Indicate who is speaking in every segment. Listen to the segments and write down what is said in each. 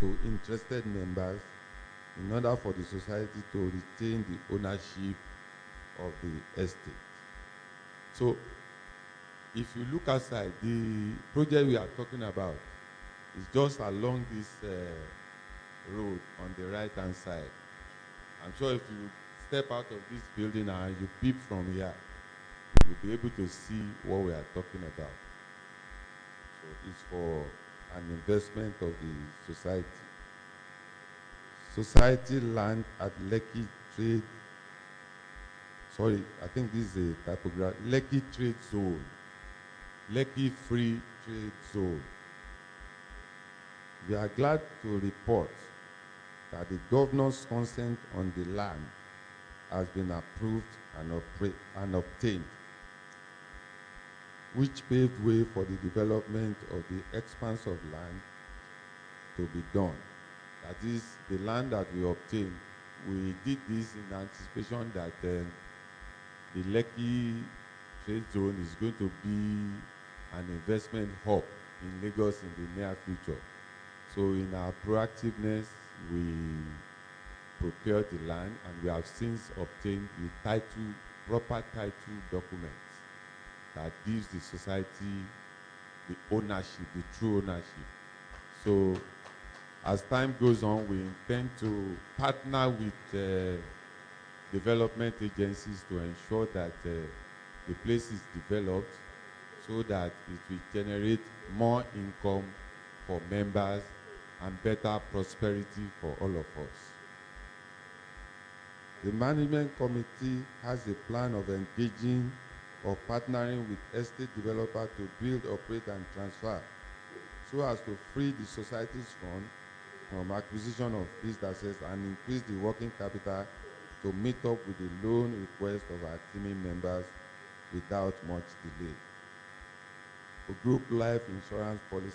Speaker 1: to interested members in order for the society to retain the ownership of the estate. So if you look outside, the project we are talking about is just along this road on the right-hand side. I'm sure if you step out of this building and you peep from here, you'll be able to see what we are talking about. So it's for an investment of the society. Society land at Lekki Trade, sorry, I think this is a typography, Lekki Trade Zone, Lekki Free Trade Zone. We are glad to report that the governor's consent on the land has been approved and obtained, which paved way for the development of the expanse of land to be done. That is, the land that we obtained, we did this in anticipation that the Lekki Trade Zone is going to be an investment hub in Lagos in the near future. So in our proactiveness, we procured the land, and we have since obtained the title, proper title documents that gives the society the ownership, the true ownership. So as time goes on, we intend to partner with development agencies to ensure that the place is developed so that it will generate more income for members and better prosperity for all of us. The management committee has a plan of engaging or partnering with estate developer to build, operate, and transfer so as to free the society's fund from acquisition of fixed assets and increase the working capital to meet up with the loan request of our teaming members without much delay. For group life insurance policy.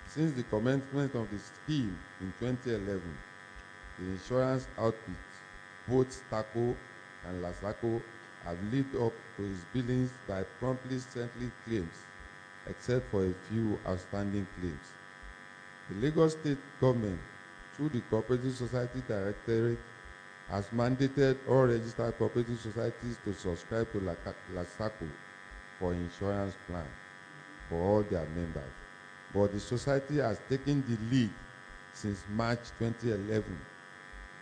Speaker 1: Since the commencement of the scheme in 2011, the insurance outfit, both STACO and LASACO, have lived up to its billings by promptly settling claims, except for a few outstanding claims. The Lagos State government, through the Cooperative Society Directorate, has mandated all registered cooperative societies to subscribe to LASACO for insurance plan for all their members. But the society has taken the lead since March 2011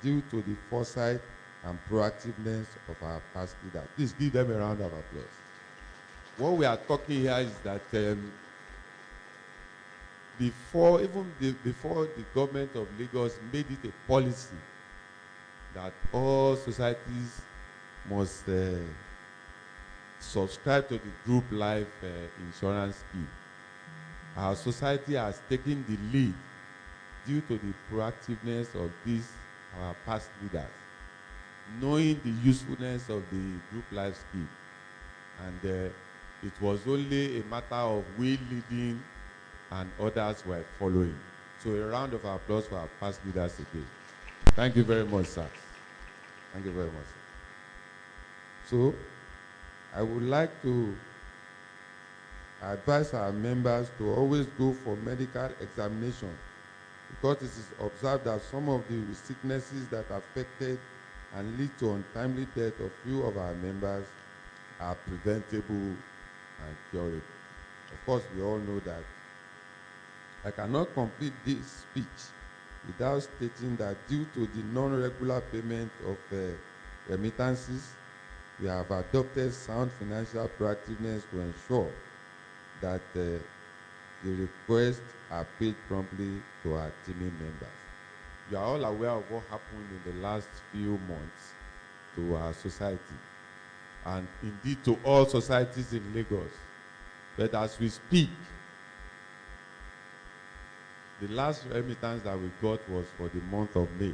Speaker 1: due to the foresight and proactiveness of our past leaders. Please give them a round of applause. What we are talking here is that before the government of Lagos made it a policy that all societies must subscribe to the group life insurance scheme, our society has taken the lead due to the proactiveness of these our past leaders, knowing the usefulness of the group life scheme. And it was only a matter of we leading and others were following. So a round of applause for our past leaders again. Thank you very much, sir. Thank you very much, sir. So I would like to advise our members to always go for medical examination, because it is observed that some of the sicknesses that affected and lead to untimely death of few of our members are preventable and curable. Of course, we all know that. I cannot complete this speech without stating that due to the non-regular payment of remittances, we have adopted sound financial proactiveness to ensure that the requests are paid promptly to our teaming members. You are all aware of what happened in the last few months to our society, and indeed to all societies in Lagos. But as we speak, the last remittance that we got was for the month of May.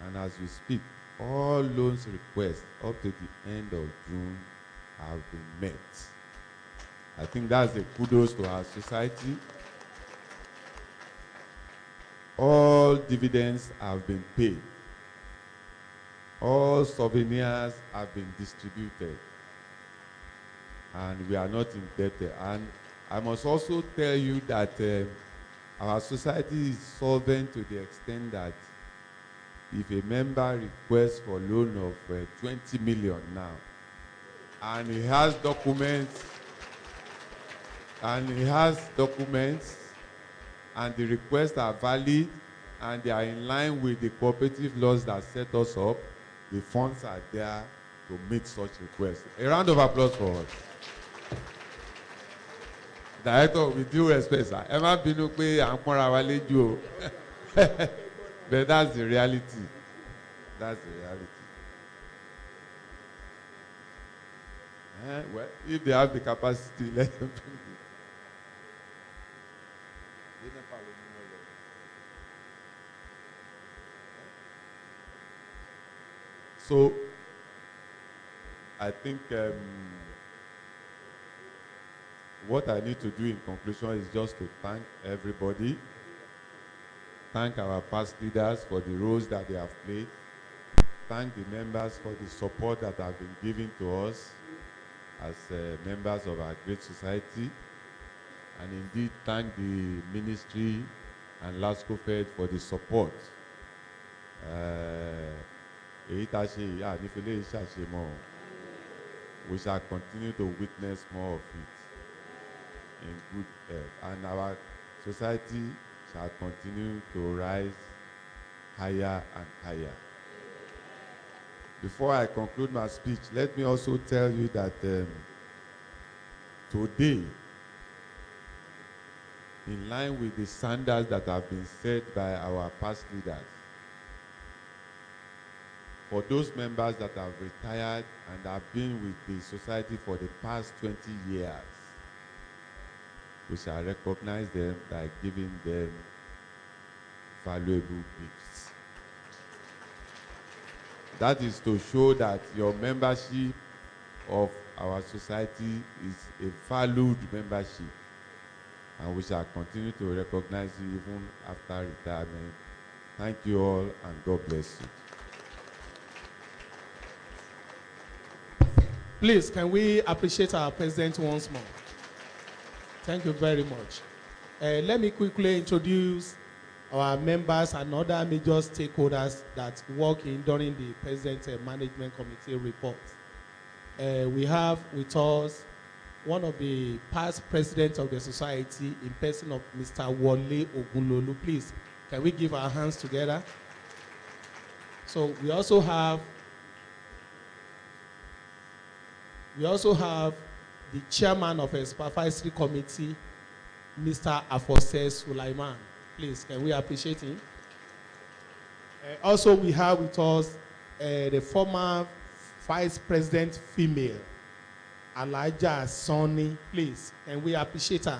Speaker 1: And as we speak, all loans requests up to the end of June have been met. I think that's a kudos to our society. All dividends have been paid. All souvenirs have been distributed. And we are not indebted. And I must also tell you that Our society is solvent to the extent that if a member requests for loan of 20 million now, and he has documents, and the requests are valid, and they are in line with the cooperative laws that set us up, the funds are there to meet such requests. A round of applause for us. Director, with due respect, sir, ẹ má bínú pé à ń pọ́nra wa léjú o. But that's the reality. That's the reality. Well, if they have the capacity, let them bring it. So, I think what I need to do in conclusion is just to thank everybody, thank our past leaders for the roles that they have played, thank the members for the support that have been given to us as members of our great society, and indeed thank the ministry and LASCO Fed for the support. We shall continue to witness more of it in good health, and our society shall continue to rise higher and higher. Before I conclude my speech, let me also tell you that today, in line with the standards that have been set by our past leaders, for those members that have retired and have been with the society for the past 20 years, we shall recognize them by giving them valuable gifts. That is to show that your membership of our society is a valued membership, and we shall continue to recognize you even after retirement. Thank you all, and God bless you.
Speaker 2: Please, can we appreciate our president once more? Thank you very much. Let me quickly introduce our members and other major stakeholders that work in during the President Management Committee report. We have with us one of the past presidents of the society in person of Mr. Wole Ogunlolu. Please, can we give our hands together? So we also have the chairman of a supervisory committee, Mr. Afose Sulaiman. Please, can we appreciate him? Also, we have with us the former vice president female, Alaja Sonny. Please, can we appreciate her?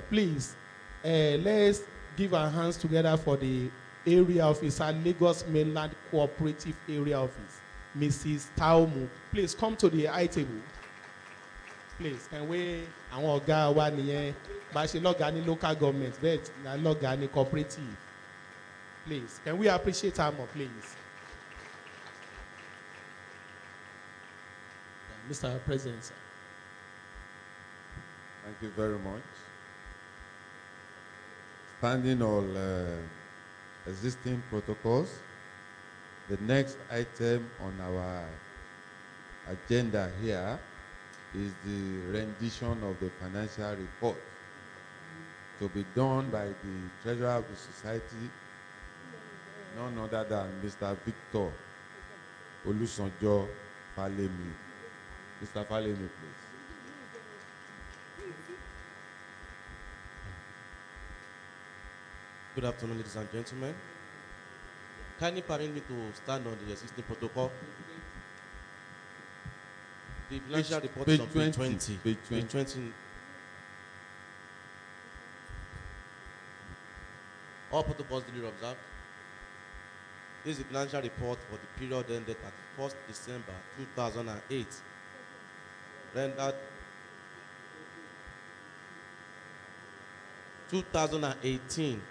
Speaker 2: Please, let's give our hands together for the area officer, Lagos Mainland Cooperative Area Office, Mrs. Taumu. Please come to the high table. Please, can we, àwọn ọ̀gá wa nìyẹn, bá ṣe lọ́gàá ní local government, bẹ́ẹ̀ na lọ́gàá ní cooperative. Please, can we appreciate her more, please? Mr. President, sir.
Speaker 1: Thank you very much. Standing all existing protocols, the next item on our agenda here is the rendition of the financial report to be done by the treasurer of the society, none other than Mr. Victor Olusanjo Falemi. Mr. Falemi, please.
Speaker 3: Good afternoon, ladies and gentlemen. Kindly permit me to stand on the existing protocol. The financial report is on page 20. Page 20. All protocols duly observed. This is the financial report for the period ended at 1st December 2008. Rendered 2018.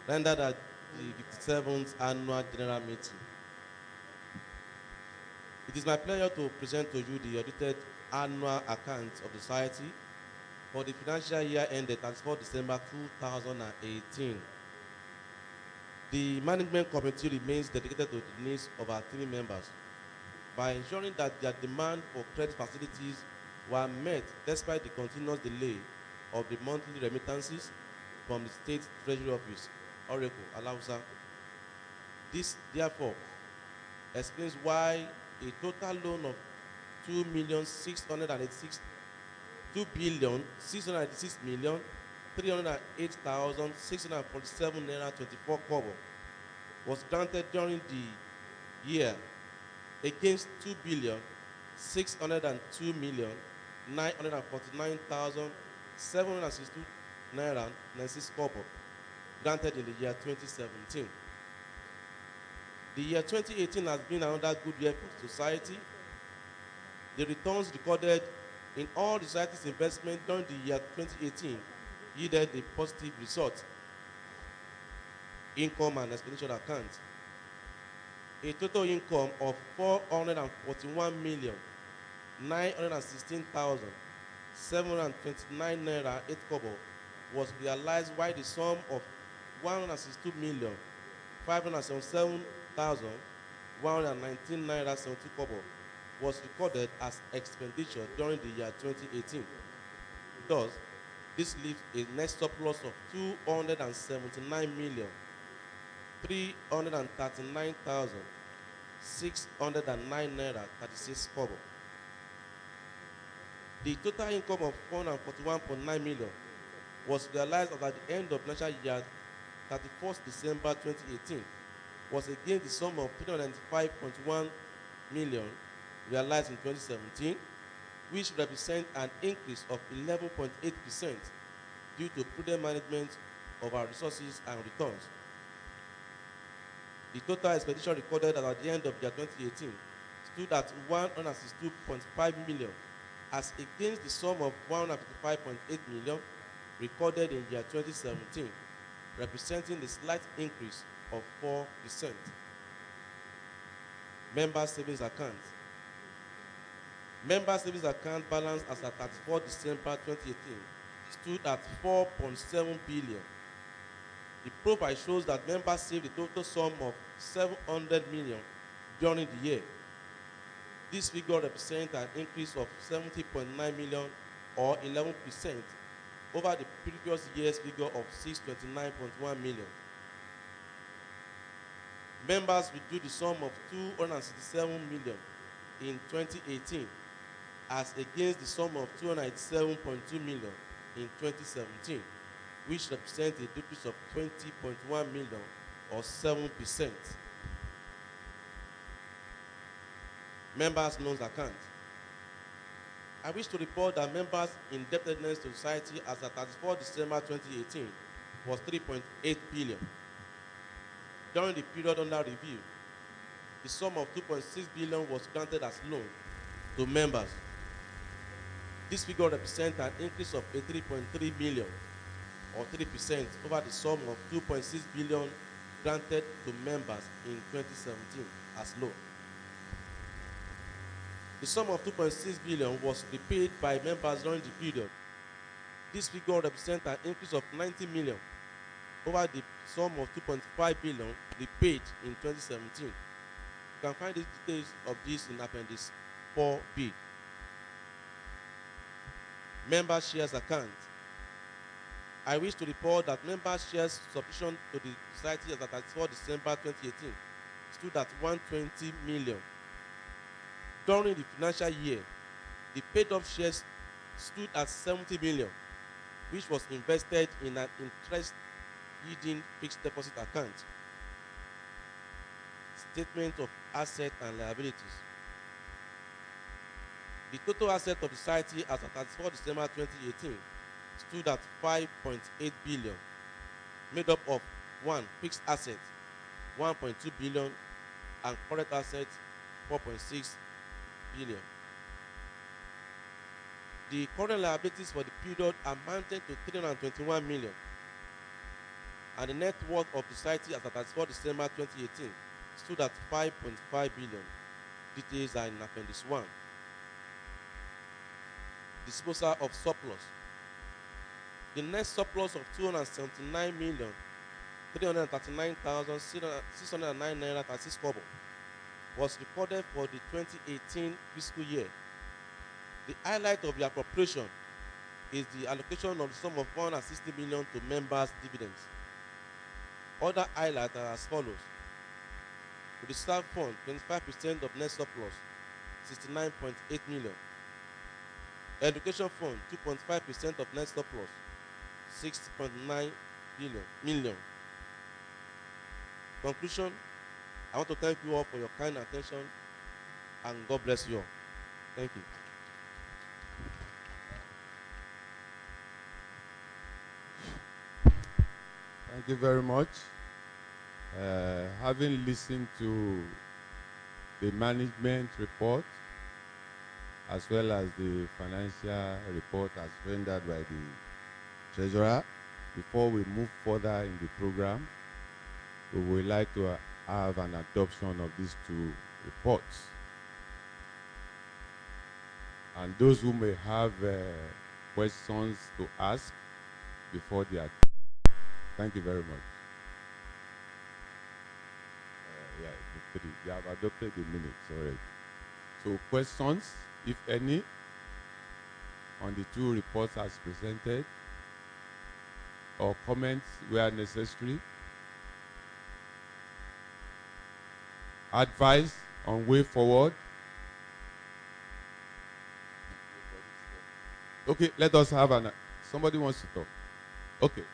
Speaker 3: Rendered at the 57th Annual General Meeting. It is my pleasure to present to you the audited annual accounts of the Society for the financial year ended 31 December 2018. The Management Committee remains dedicated to the needs of our three members by ensuring that their demand for credit facilities were met despite the continuous delay of the monthly remittances from the State Treasury Office, Oracle, Alausa. This, therefore, explains why a total loan of 2,686,308,647 naira 24 kobo was granted during the year against 2,602,949,762 naira 96 kobo granted in the year 2017. The year 2018 has been another good year for the Society. The returns recorded in all the Society's investment during the year 2018 yielded a positive result. Income and expenditure account. A total income of 441,916,729 naira 8 kobo was realized, while the sum of 162,577,119 naira 70 kobo was recorded as expenditure during the year 2018. Thus, this leaves a net surplus of 279,339,609 naira 36 kobo. The total income of 441.9 million was realized at the end of financial year 31st December 2018, was again the sum of 395.1 million realized in 2017, which represents an increase of 11.8% due to prudent management of our resources and returns. The total expenditure recorded at the end of year 2018 stood at 162.5 million, as against the sum of 155.8 million recorded in year 2017, representing a slight increase of 4%. Member savings account. Member savings account balance as at 34 December 2018 stood at 4.7 billion. The profile shows that members saved a total sum of 700 million during the year. This figure represents an increase of 70.9 million or 11% over the previous year's figure of 629.1 million. Members withdrew the sum of 267 million in 2018 as against the sum of 297.2 million in 2017, which represents a decrease of 20.1 million or 7%. Members' loans account. I wish to report that members' indebtedness to society as at 34 December 2018 was 3.8 billion. During the period under review, the sum of 2.6 billion was granted as loan to members. This figure represents an increase of 3.3 million or 3% over the sum of 2.6 billion granted to members in 2017 as loan. The sum of 2.6 billion was repaid by members during the period. This figure represents an increase of 90 million over the sum of 2.5 billion repaid in 2017. You can find the details of this in Appendix 4B. Member shares account. I wish to report that member shares subscription to the society as at 34 December 2018 stood at 120 million. During the financial year, the paid-up shares stood at 70 million, which was invested in an interest-yielding fixed deposit account. Statement of assets and liabilities. The total asset of the society as at 34 December 2018 stood at 5.8 billion, made up of 1. Fixed assets, 1.2 billion, and current assets, 4.6 billion. The current liabilities for the period amounted to 321 million. and the net worth of the society as at 31 December 2018 stood at 5.5 billion. Details are in Appendix 1. Disposal of surplus. The net surplus of 279,339,609 naira 36 kobo was recorded for the 2018 fiscal year. The highlight of the appropriation is the allocation of the sum of 160 million to members' dividends. Other highlights are as follows. Reserve fund, 25% of net surplus, 69.8 million. Education fund, 2.5% of net surplus, 6.9 million. Conclusion, I want to thank you all for your kind attention, and God bless you all. Thank you.
Speaker 1: Thank you very much. Having listened to the management report as well as the financial report as rendered by the treasurer, before we move further in the program, we would like to have an adoption of these two reports. And those who may have questions to ask before the adoption. Thank you very much. Yeah, the three. You have adopted the minutes already. So questions, if any, on the two reports as presented, or comments where necessary, advice on way forward. Okay, let us have an, somebody wants to talk. Okay.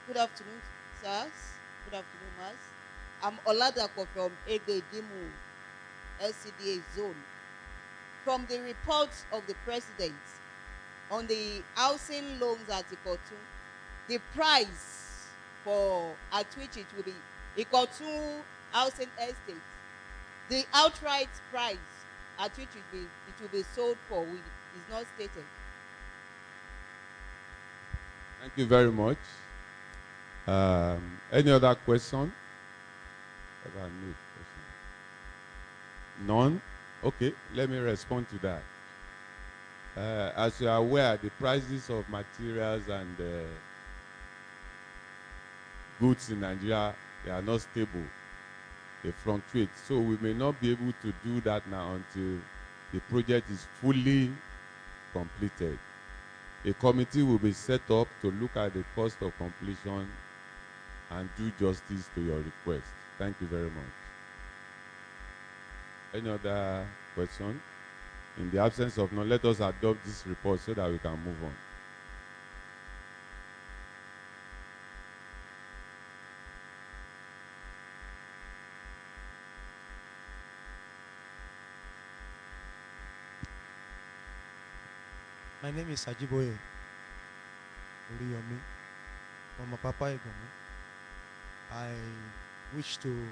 Speaker 4: Good afternoon, sirs. Good afternoon, Mas. I'm Oladako from Egedimu, LCDA zone. From the reports of the president on the housing loans article 2, the price for at which it will be equal to housing estate, the outright price at which it will be sold for is not stated.
Speaker 1: Thank you very much. Any other question? None? Okay, let me respond to that. As you are aware, the prices of materials and goods in Nigeria, they are not stable. They fluctuate. So we may not be able to do that now until the project is fully completed. A committee will be set up to look at the cost of completion and do justice to your request. Thank you very much. Any other question? In the absence of none, let us adopt this report so that we can move on.
Speaker 5: My name is Ajiboye Uriyomi from Papa Egomu. I wish to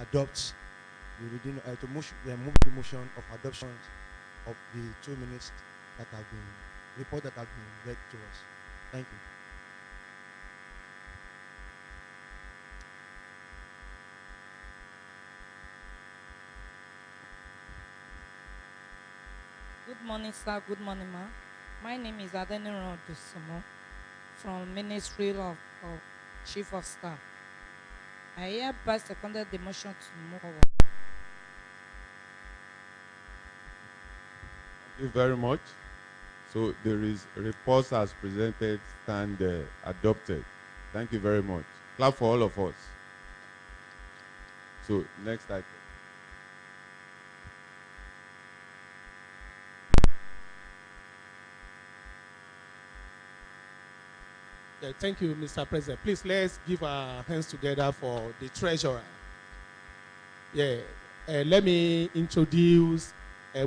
Speaker 5: adopt move the motion of adoption of the 2 minutes that have been report that have been read to us. Thank you.
Speaker 6: Good morning, sir. Good morning, ma. My name is Adeniro Dusumo from Ministry of Chief of Staff. I hereby seconded the motion to move forward.
Speaker 1: Thank you very much. So there is reports as presented stand adopted. Thank you very much. Clap for all of us. So next item.
Speaker 2: Yeah, thank you, Mr. President. Please, let's give our hands together for the treasurer. Yeah, let me introduce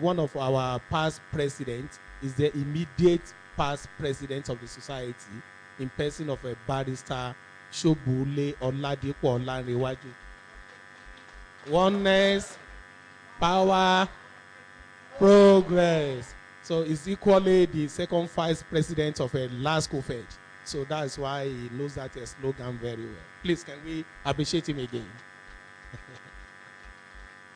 Speaker 2: one of our past presidents. Is the immediate past president of the society in person of a barrister, Shobule Oladipo Olanrewaju. Oneness, power, progress. So he's equally the second vice president of a LASCO Fed. So that's why he knows that slogan very well. Please, can we appreciate him again?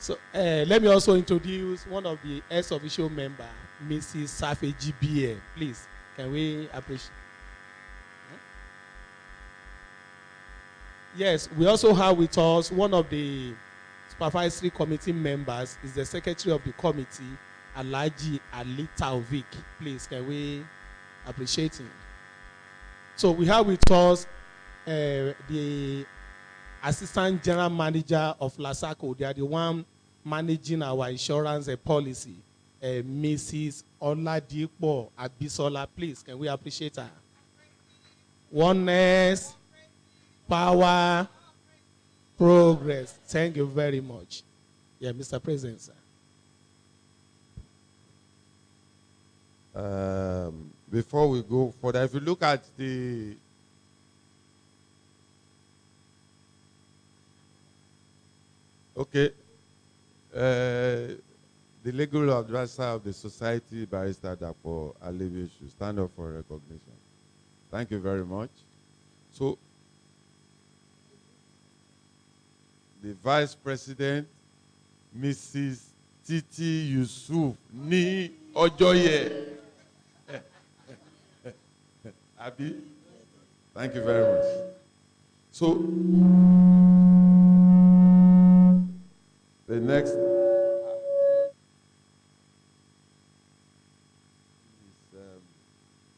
Speaker 2: So let me also introduce one of the ex-official member, Mrs. Safi GBA. Please, can we appreciate? Yes, we also have with us one of the supervisory committee members, is the secretary of the committee, Alhaji Ali Taufik. Please, can we appreciate him? So we have with us the assistant general manager of LASACO. They are the one managing our insurance policy, Mrs. Oladipo Abisola. Please, can we appreciate her? Oneness, power, progress. Thank you very much. Yeah, Mr. President, sir.
Speaker 1: Before we go further, if you look at the the legal advisor of the society, Barrister Dapo Alevi, should stand up for recognition. Thank you very much. So, the Vice President, Mrs. Titi Yusuf Ni Ojoye. Abi, thank you very much. So, the next is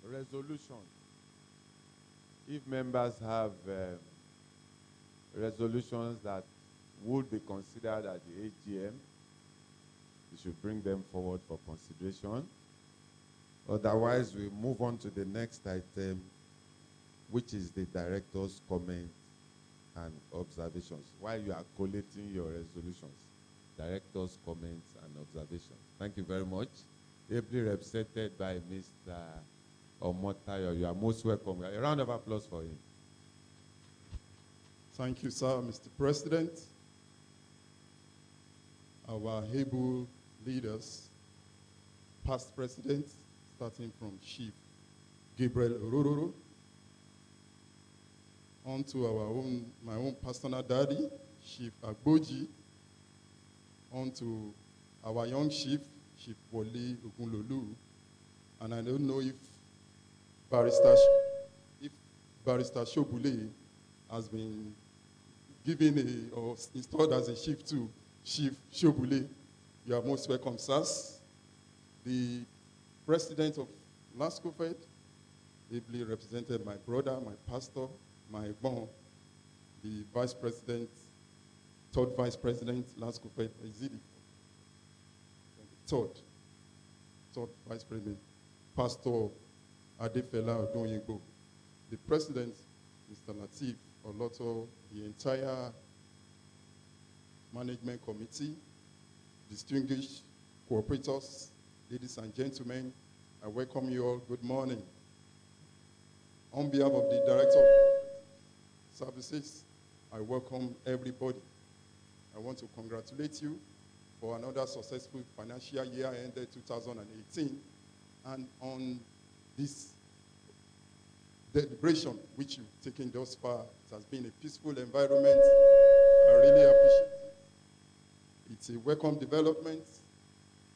Speaker 1: resolution. If members have resolutions that would be considered at the AGM, we should bring them forward for consideration. Otherwise, we move on to the next item, which is the director's comment and observations. While you are collating your resolutions, director's comments and observations. Thank you very much. Ably represented by Mr. Omotayo. You are most welcome. A round of applause for him.
Speaker 7: Thank you, sir, Mr. President. Our able leaders, past presidents, starting from Chief Gabriel Orororo, on to my own personal daddy, Chief Agboji, on to our young chief, Chief Wole Ogunlolu, and I don't know if Barrister Shobule has been given or installed as a chief to Chief Shobule. You are most welcome, sirs. The president of LASCO Fed, ably represented my brother, my pastor, my bon, the vice president, third vice president, LASCO Fed, Izidi. Third vice president, Pastor Adefela Odoyinbo. The president, Mr. Latif Oloto, the entire management committee, distinguished cooperators, ladies and gentlemen, I welcome you all. Good morning. On behalf of the Director of Services, I welcome everybody. I want to congratulate you for another successful financial year ended 2018. And on this deliberation which you've taken thus far, it has been a peaceful environment. I really appreciate it. It's a welcome development.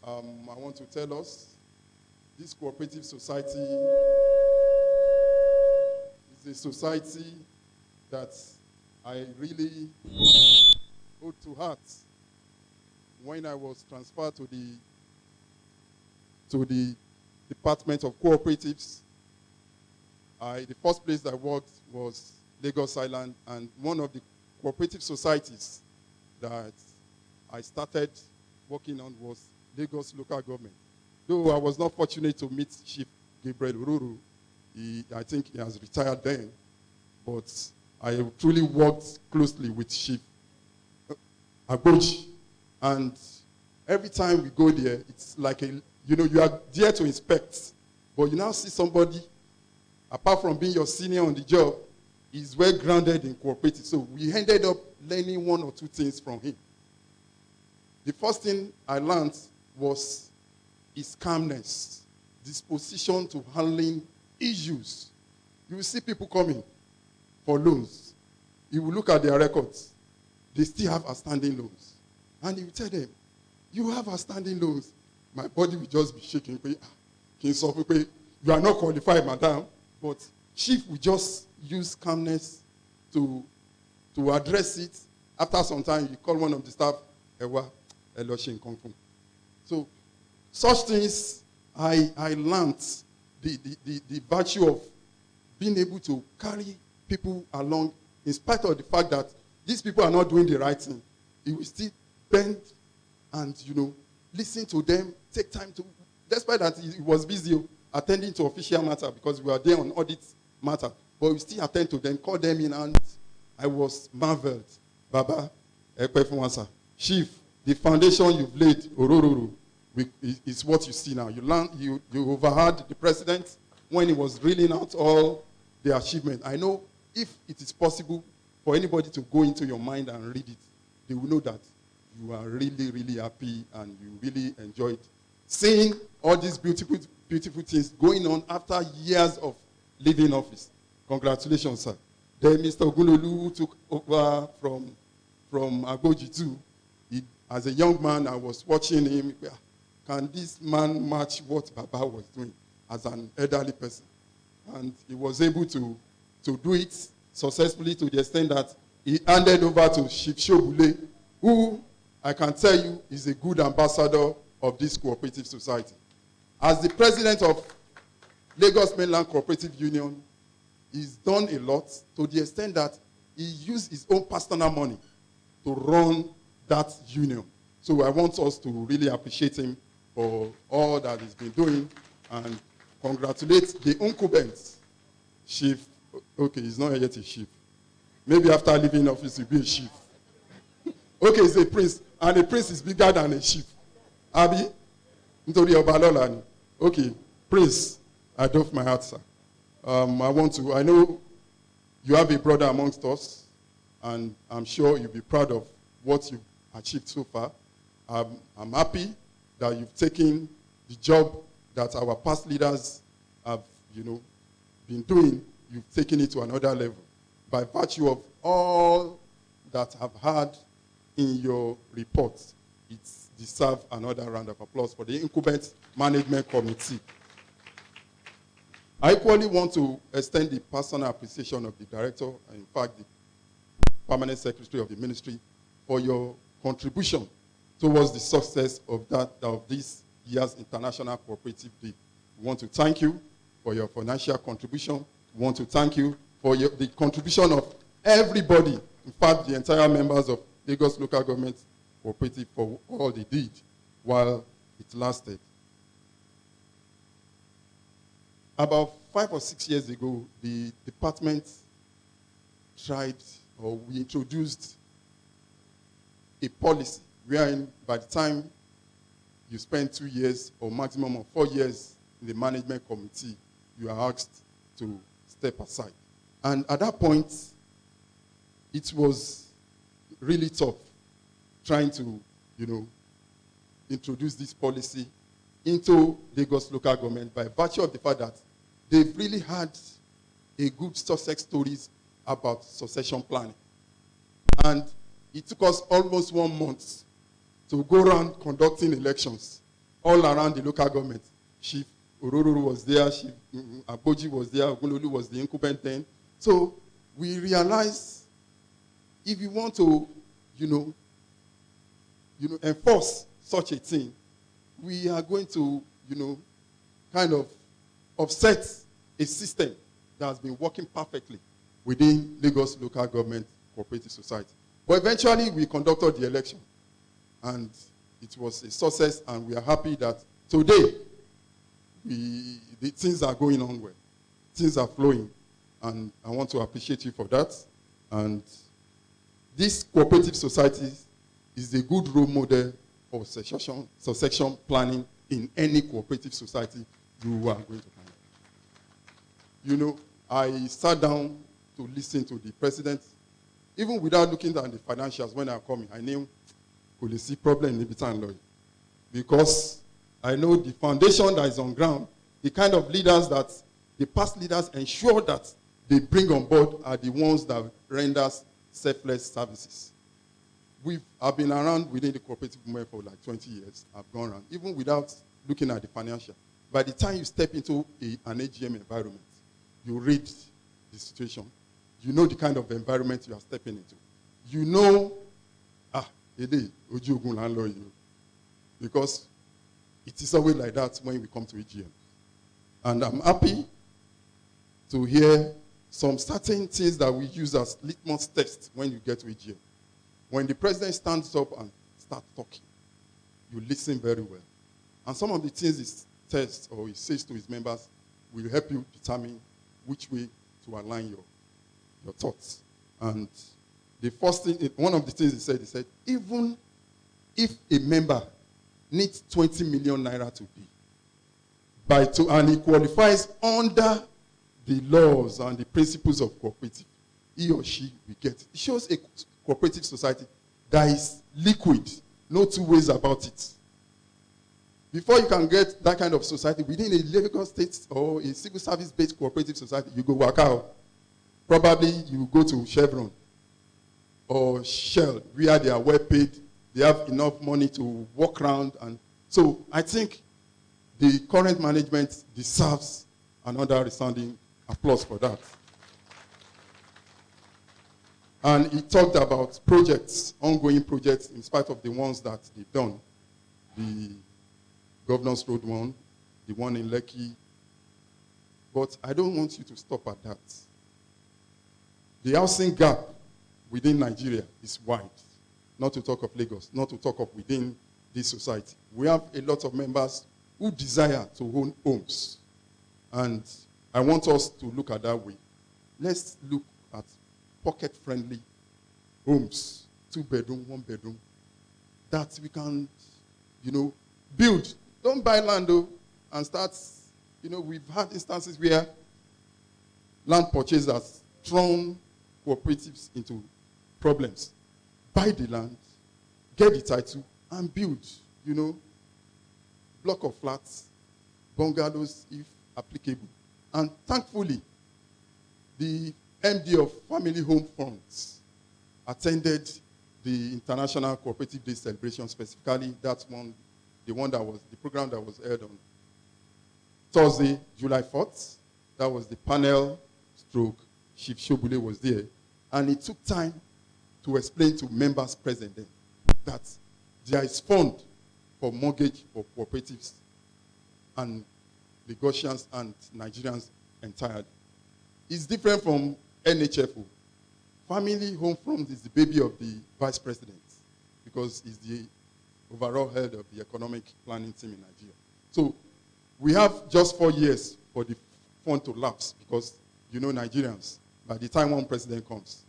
Speaker 7: I want to tell us, this cooperative society is a society that I really hold to heart. When I was transferred to the Department of Cooperatives, the first place I worked was Lagos Island, and one of the cooperative societies that I started working on was Lagos local government. Though I was not fortunate to meet Chief Gabriel Ururu, I think he has retired then, but I truly worked closely with Chief Agboji. And every time we go there, it's like, you are there to inspect, but you now see somebody, apart from being your senior on the job, is well grounded in cooperative. So we ended up learning one or two things from him. The first thing I learned was his calmness. disposition to handling issues. You will see people coming for loans. You will look at their records. They still have outstanding loans. And you tell them, you have outstanding loans. My body will just be shaking. You are not qualified, madam. But chief will just use calmness to address it. After some time, you call one of the staff, so such things, I learned the virtue of being able to carry people along in spite of the fact that these people are not doing the right thing. You will still bend and, listen to them, take time to, despite that he was busy attending to official matter because we were there on audit matter, but we still attend to them, call them in, and I was marveled. Baba, Chief, the foundation you've laid, Orororo, is what you see now. You overheard the president when he was reeling out all the achievement. I know if it is possible for anybody to go into your mind and read it, they will know that you are really, really happy and you really enjoyed seeing all these beautiful, beautiful things going on after years of leaving office. Congratulations, sir. Then Mr. Ogunlolu took over from Agboji too. As a young man, I was watching him. Can this man match what Baba was doing as an elderly person? And he was able to do it successfully to the extent that he handed over to Chief Shobule, who I can tell you is a good ambassador of this cooperative society. As the president of Lagos Mainland Cooperative Union, he's done a lot to the extent that he used his own personal money to run that union. So I want us to really appreciate him for all that he's been doing and congratulate the incumbent chief. Okay, he's not yet a chief. Maybe after leaving office, he'll be a chief. Okay, he's a prince, and a prince is bigger than a chief. Abi? Okay, prince, I doff my heart, sir. I know you have a brother amongst us, and I'm sure you'll be proud of what you've achieved so far. I'm happy that you've taken the job that our past leaders have, been doing. You've taken it to another level by virtue of all that I've had in your reports. It deserves another round of applause for the incumbent management committee. I equally want to extend the personal appreciation of the director, and in fact, the permanent secretary of the ministry, for your contribution towards the success of this year's International Cooperative Day. We want to thank you for your financial contribution. We want to thank you for the contribution of everybody, in fact, the entire members of Lagos Local Government Cooperative for all they did while it lasted. About 5 or 6 years ago, the department we introduced a policy wherein by the time you spend 2 years or maximum of 4 years in the management committee, you are asked to step aside. And at that point, it was really tough trying to, introduce this policy into Lagos local government by virtue of the fact that they've really had a good success stories about succession planning. And it took us almost 1 month to go around conducting elections all around the local government. Chief Orororo was there, Chief Agboji was there, Ogunlolu was the incumbent then. So we realized if you want to, enforce such a thing, we are going to, kind of offset a system that has been working perfectly within Lagos Local Government Cooperative Society. But eventually, we conducted the election, and it was a success, and we are happy that today, the things are going on well. Things are flowing, and I want to appreciate you for that. And this cooperative society is a good role model for succession planning in any cooperative society you are going to find. I sat down to listen to the president, even without looking at the financials when I come in. I knew could see problem in the time, because I know the foundation that is on ground the kind of leaders that the past leaders ensure that they bring on board are the ones that renders selfless services. I've been around within the cooperative movement for like 20 years. I've gone around, even without looking at the financial. By the time you step into an AGM environment, you read the situation. You know the kind of environment you are stepping into. You know, because it is always like that when we come to AGM. And I'm happy to hear some certain things that we use as litmus tests when you get to AGM. When the president stands up and starts talking, you listen very well. And some of the things he tests or he says to his members will help you determine which way to align your thoughts. And the first thing, one of the things he said, even if a member needs 20 million naira to pay, and he qualifies under the laws and the principles of cooperative, he or she will get it. It shows a cooperative society that is liquid, no two ways about it. Before you can get that kind of society within a Lagos state or a civil service-based cooperative society, you go work out. Probably you go to Chevron or Shell, where they are well paid, they have enough money to walk around. And so I think the current management deserves another resounding applause for that. And he talked about projects, ongoing projects, in spite of the ones that they've done. The Governor's Road one, the one in Lekki. But I don't want you to stop at that. The housing gap within Nigeria is wide. Not to talk of Lagos, not to talk of within this society. We have a lot of members who desire to own homes. And I want us to look at that way. Let's look at pocket-friendly homes, 2-bedroom, 1-bedroom, that we can, build. Don't buy land, though, and start, we've had instances where land purchase has thrown cooperatives into problems. Buy the land, get the title, and build, block of flats, bungalows, if applicable. And thankfully, the MD of Family Home Funds attended the International Cooperative Day celebration, specifically that one, the program that was held on Thursday, July 4th. That was the panel stroke. Chief Shobule was there. And he took time to explain to members present then that there is fund for mortgage for cooperatives and Lagosians and Nigerians entirely. It's different from NHFO. Family Home Fund is the baby of the vice president because he's the overall head of the economic planning team in Nigeria. So we have just 4 years for the fund to lapse because, Nigerians, by the time one president comes,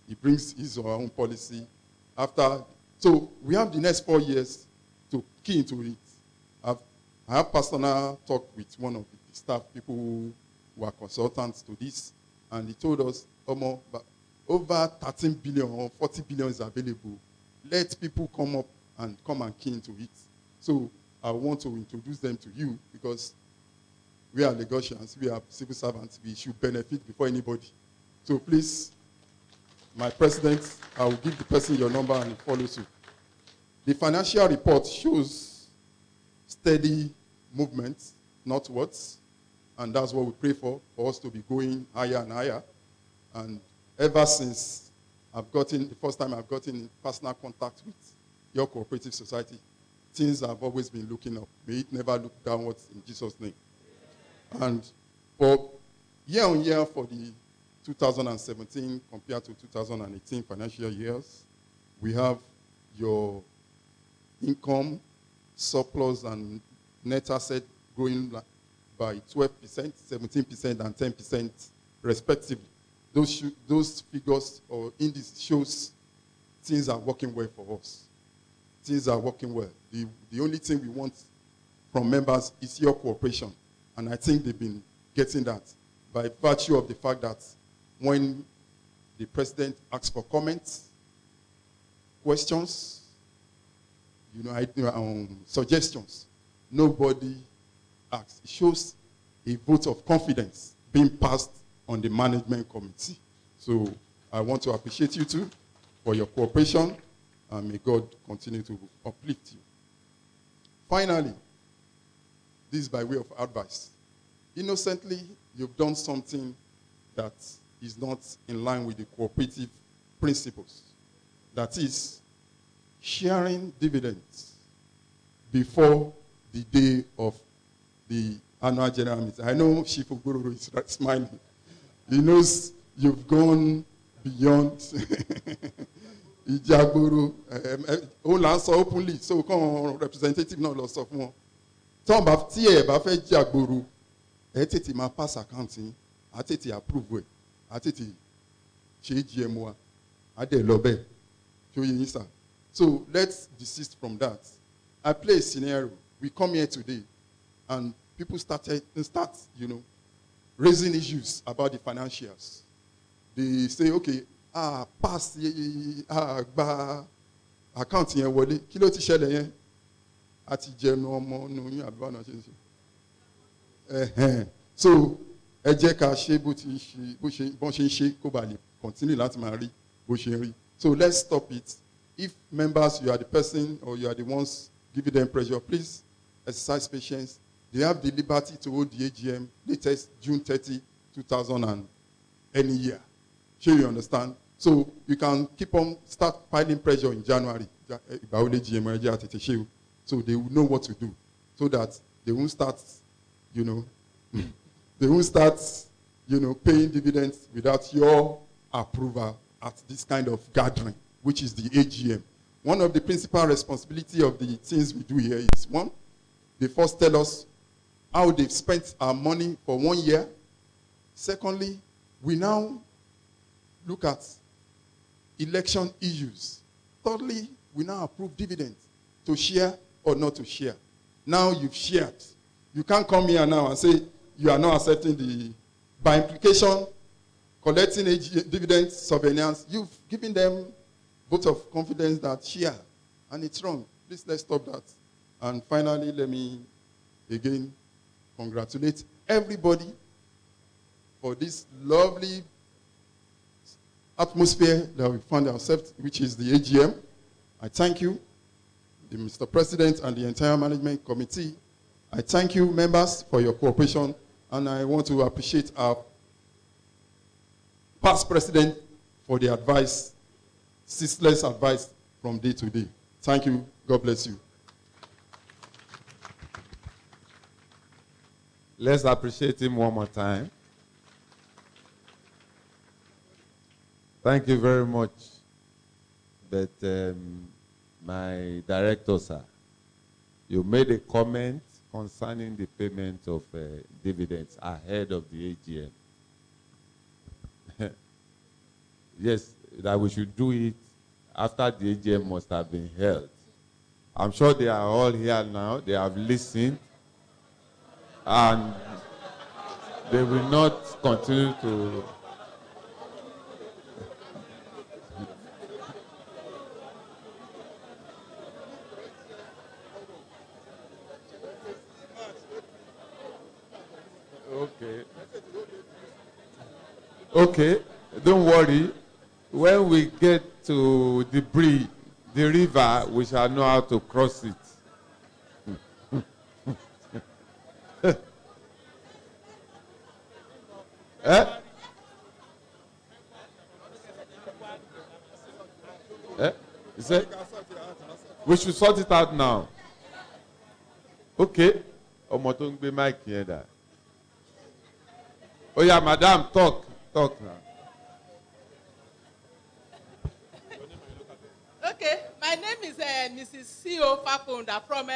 Speaker 7: he brings his or her own policy. So we have the next 4 years to key into it. I have personal talk with one of the staff, people who are consultants to this, and he told us, over 13 billion or 40 billion is available. Let people come and key into it. So I want to introduce them to you because we are Lagosians, we are civil servants, we should benefit before anybody. So please, my president, I will give the person your number and he follows you. The financial report shows steady movement, not words, and that's what we pray for us to be going higher and higher. And ever since the first time I've gotten in personal contact with your cooperative society, things have always been looking up. May it never look downwards in Jesus' name. And for year on year for the 2017 compared to 2018 financial years, we have your income, surplus, and net asset growing by 12%, 17%, and 10% respectively. Those figures or indices shows things are working well for us. Things are working well. The only thing we want from members is your cooperation. And I think they've been getting that by virtue of the fact that when the president asks for comments, questions, suggestions, nobody asks. It shows a vote of confidence being passed on the management committee. So I want to appreciate you too for your cooperation, and may God continue to uplift you. Finally, this is by way of advice. Innocently, you've done something that is not in line with the cooperative principles. That is, sharing dividends before the day of the annual general meeting. I know Chief Ogbororo is smiling. He knows you've gone beyond Ijagboro. Ó là ń sọ openly, so kàn representative náà lọ sọ fún wọn. Tí ẹ bá fẹ́ jàgboro, ẹ tètè máa pass account yín, á tètè approve ẹ̀, á tètè ṣe GM wa, á dẹ̀ lọ bẹ́ẹ̀. Ṣé ó yé yín sà? So let's desist from that. I play a scenario. We come here today, and people start, raising issues about the financials. They say, okay, pass, gba account yẹn wọlé. Kí ló ti ṣẹlẹ̀ yẹn? Àti jẹnu ọmọ nù yín àbí báwọn ṣe ń ṣe. So ẹ jẹ́ ká ṣe bọ́n ṣe ń ṣe kó ba lè continue láti máa rí bó ṣe ń rí. So let's stop it. If members, you are the person or you are the ones giving them pressure, please exercise patience. They have the liberty to hold the AGM latest June 30, 2000 and any year. Sure, you understand? So you can keep on, start piling pressure in January. So they will know what to do. So that they won't start, paying dividends without your approval at this kind of gathering, which is the AGM. One of the principal responsibility of the things we do here is, one, they first tell us how they've spent our money for 1 year. Secondly, we now look at election issues. Thirdly, we now approve dividends to share or not to share. Now you've shared. You can't come here now and say you are not accepting by implication, collecting dividends, surveillance. You've given them vote of confidence that share, and it's wrong. Please, let's stop that. And finally, let me again congratulate everybody for this lovely atmosphere that we found ourselves, which is the AGM. I thank you, Mr. President, and the entire management committee. I thank you, members, for your cooperation, and I want to appreciate our past president for the advice, ceaseless advice from day to day. Thank you. God bless you.
Speaker 1: Let's appreciate him one more time. Thank you very much. But my director, sir, you made a comment concerning the payment of dividends ahead of the AGM. Yes, that we should do it after the AGM must have been held. I'm sure they are all here now. They have listened. And they will not continue to... Okay, don't worry. When we get to the bridge, the river, we shall know how to cross it. Is it? We should sort it out now. Okay. Ọmọ tó ń gbé mic yẹn dà. Oh yeah, madam, talk now.
Speaker 8: Okay, my name is Mrs. CO Fakunda from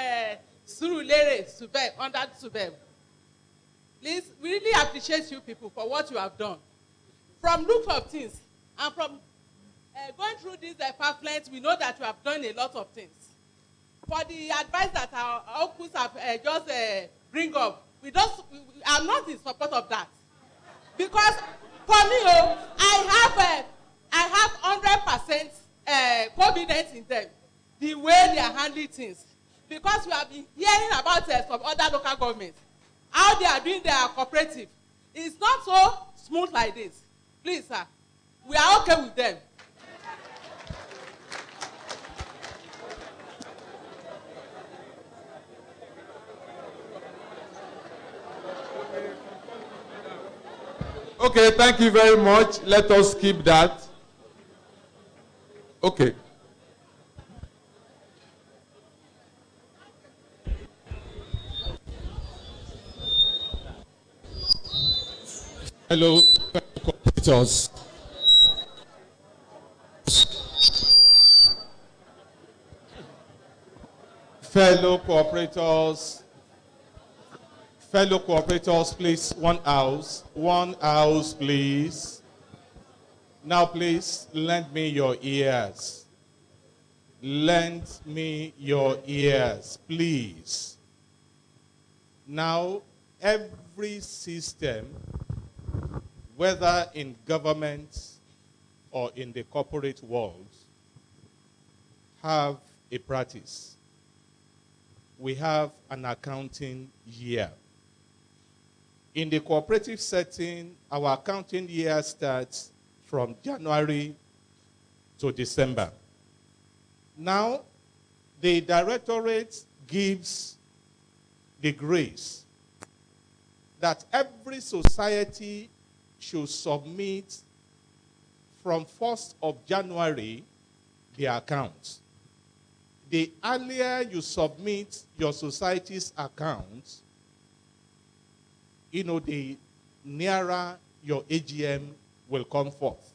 Speaker 8: Surulere, Subeb, under Subeb. Please, we really appreciate you people for what you have done. From look of things and from going through these pamphlets, we know that you have done a lot of things. For the advice that our uncles have just bring up, we are not in support of that. Because for me, I have 100% confidence in them, the way they are handling things. Because we have been hearing about some other local governments. how they are doing their cooperative. It's not so smooth like this. Please, sir, we are okay with them.
Speaker 1: Okay, thank you very much. Let us keep that. Okay.
Speaker 9: Hello, competitors. Fellow cooperators, please, one house, please. Now, please, lend me your ears. Lend me your ears, please. Now, every system, whether in government or in the corporate world, have a practice. We have an accounting year. In the cooperative setting, our accounting year starts from January to December. Now, the directorate gives the grace that every society should submit from 1st of January their accounts. The earlier you submit your society's accounts, the nearer your AGM will come forth.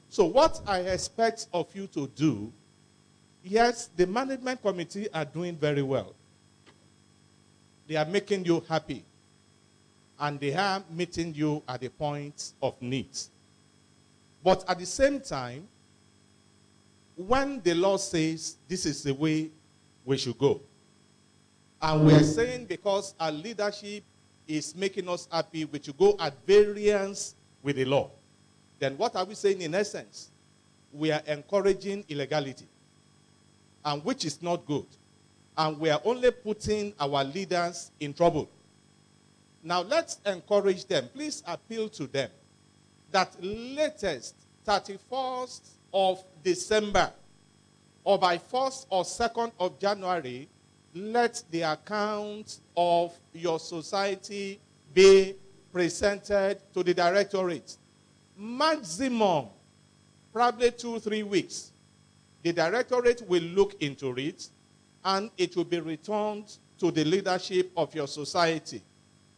Speaker 9: So what I expect of you to do, yes, the management committee are doing very well. They are making you happy. And they are meeting you at the point of need. But at the same time, when the law says this is the way we should go, and we are saying because our leadership is making us happy, we should go at variance with the law, then what are we saying in essence? We are encouraging illegality, and which is not good. And we are only putting our leaders in trouble. Now let's encourage them. Please appeal to them that latest 31st of December or by 1st or 2nd of January, let the account of your society be presented to the directorate. Maximum, probably 2-3 weeks. The directorate will look into it and it will be returned to the leadership of your society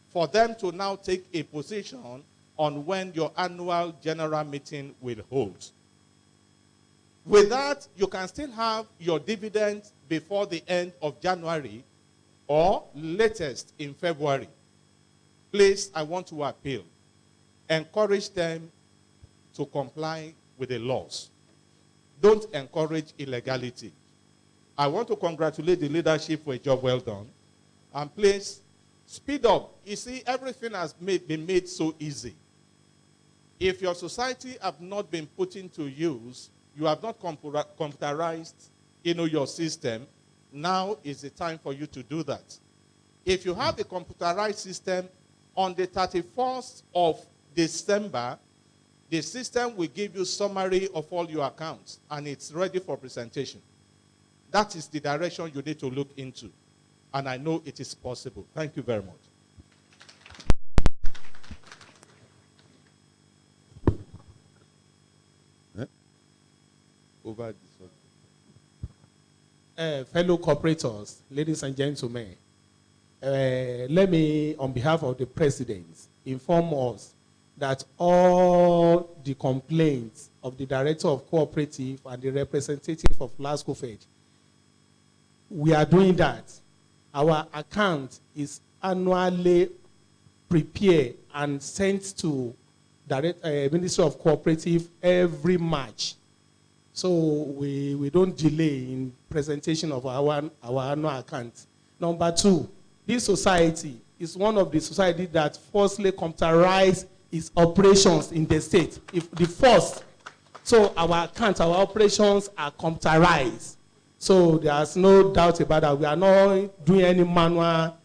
Speaker 9: for them to now take a position on when your annual general meeting will hold. With that, you can still have your dividend before the end of January or latest in February. Please, I want to appeal. Encourage them to comply with the laws. Don't encourage illegality. I want to congratulate the leadership for a job well done. And please, speed up. You see, everything has been made so easy. If your society have not been put into use, you have not computerized your system, now is the time for you to do that. If you have a computerized system, on the 31st of December, the system will give you summary of all your accounts, and it's ready for presentation. That is the direction you need to look into. And I know it is possible. Thank you very much.
Speaker 1: Over the subject.
Speaker 2: Fellow cooperators, ladies and gentlemen, let me, on behalf of the president, inform us that all the complaints of the director of cooperative and the representative of Glasgow Fed, we are doing that. Our account is annually prepared and sent to the Ministry of Cooperative every March. So we don't delay in presentation of our annual account. Number two, this society is one of the societies that firstly computerized its operations in the state. If the first, so our accounts, our operations are computerized. So there's no doubt about that. We are not doing any manual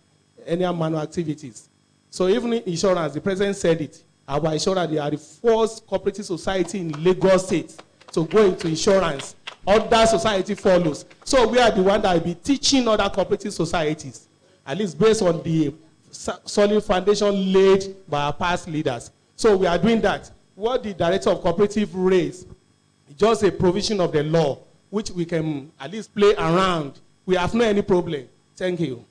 Speaker 2: any manual activities. So even in insurance, the president said it. Our insurance, they are the first cooperative society in Lagos State to go into insurance. Other society follows. So we are the one that will be teaching other cooperative societies, at least based on the solid foundation laid by our past leaders. So we are doing that. What the director of cooperative raised, just a provision of the law, which we can at least play around. We have no any problem. Thank you.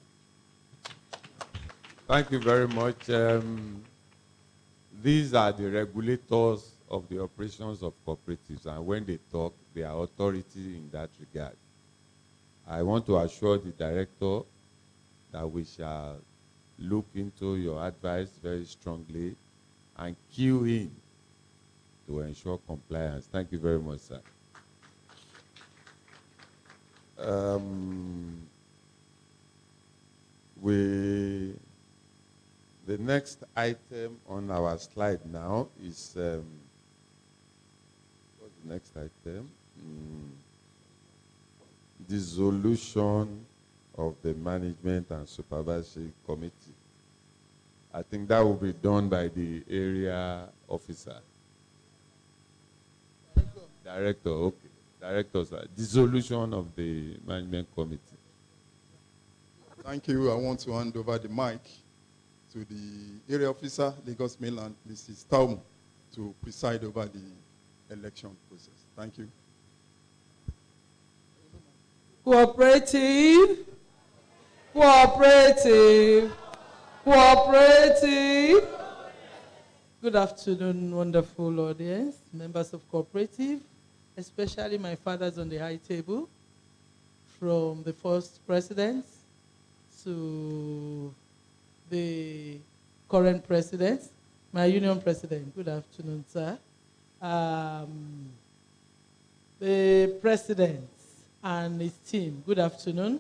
Speaker 1: Thank you very much. These are the regulators of the operations of cooperatives, and when they talk, they are authority in that regard. I want to assure the director that we shall look into your advice very strongly and cue in to ensure compliance. Thank you very much, sir. The next item on our slide now is, what's the next item? Dissolution of the Management and Supervisory Committee. I think that will be done by the area officer. Director, okay. Director, sir. Dissolution of the Management Committee.
Speaker 7: Thank you. I want to hand over the mic to the area officer, Lagos Mainland, Mrs. Taumu, to preside over the election process. Thank you.
Speaker 10: Cooperative, cooperative, cooperative. Good afternoon, wonderful audience, members of cooperative, especially my fathers on the high table, from the first president to the current president, my union president. Good afternoon, sir. The president and his team, good afternoon.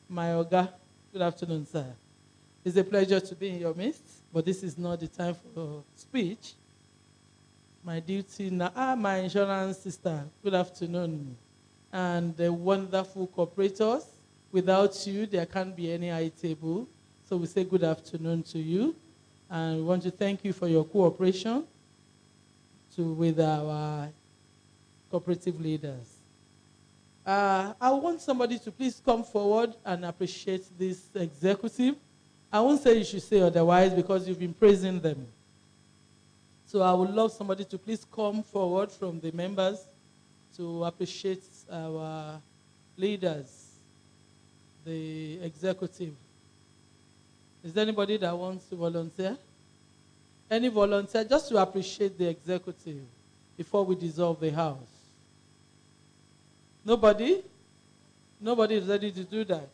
Speaker 10: My Oga, good afternoon, sir. It's a pleasure to be in your midst, but this is not the time for speech. My duty now, my insurance sister, good afternoon. And the wonderful cooperators, without you, there can't be any high table. So we say good afternoon to you. And we want to thank you for your cooperation with our cooperative leaders. I want somebody to please come forward and appreciate this executive. I won't say you should say otherwise because you've been praising them. So I would love somebody to please come forward from the members to appreciate our leaders, the executive. Is there anybody that wants to volunteer? Any volunteer, just to appreciate the executive before we dissolve the house? Nobody? Nobody is ready to do that.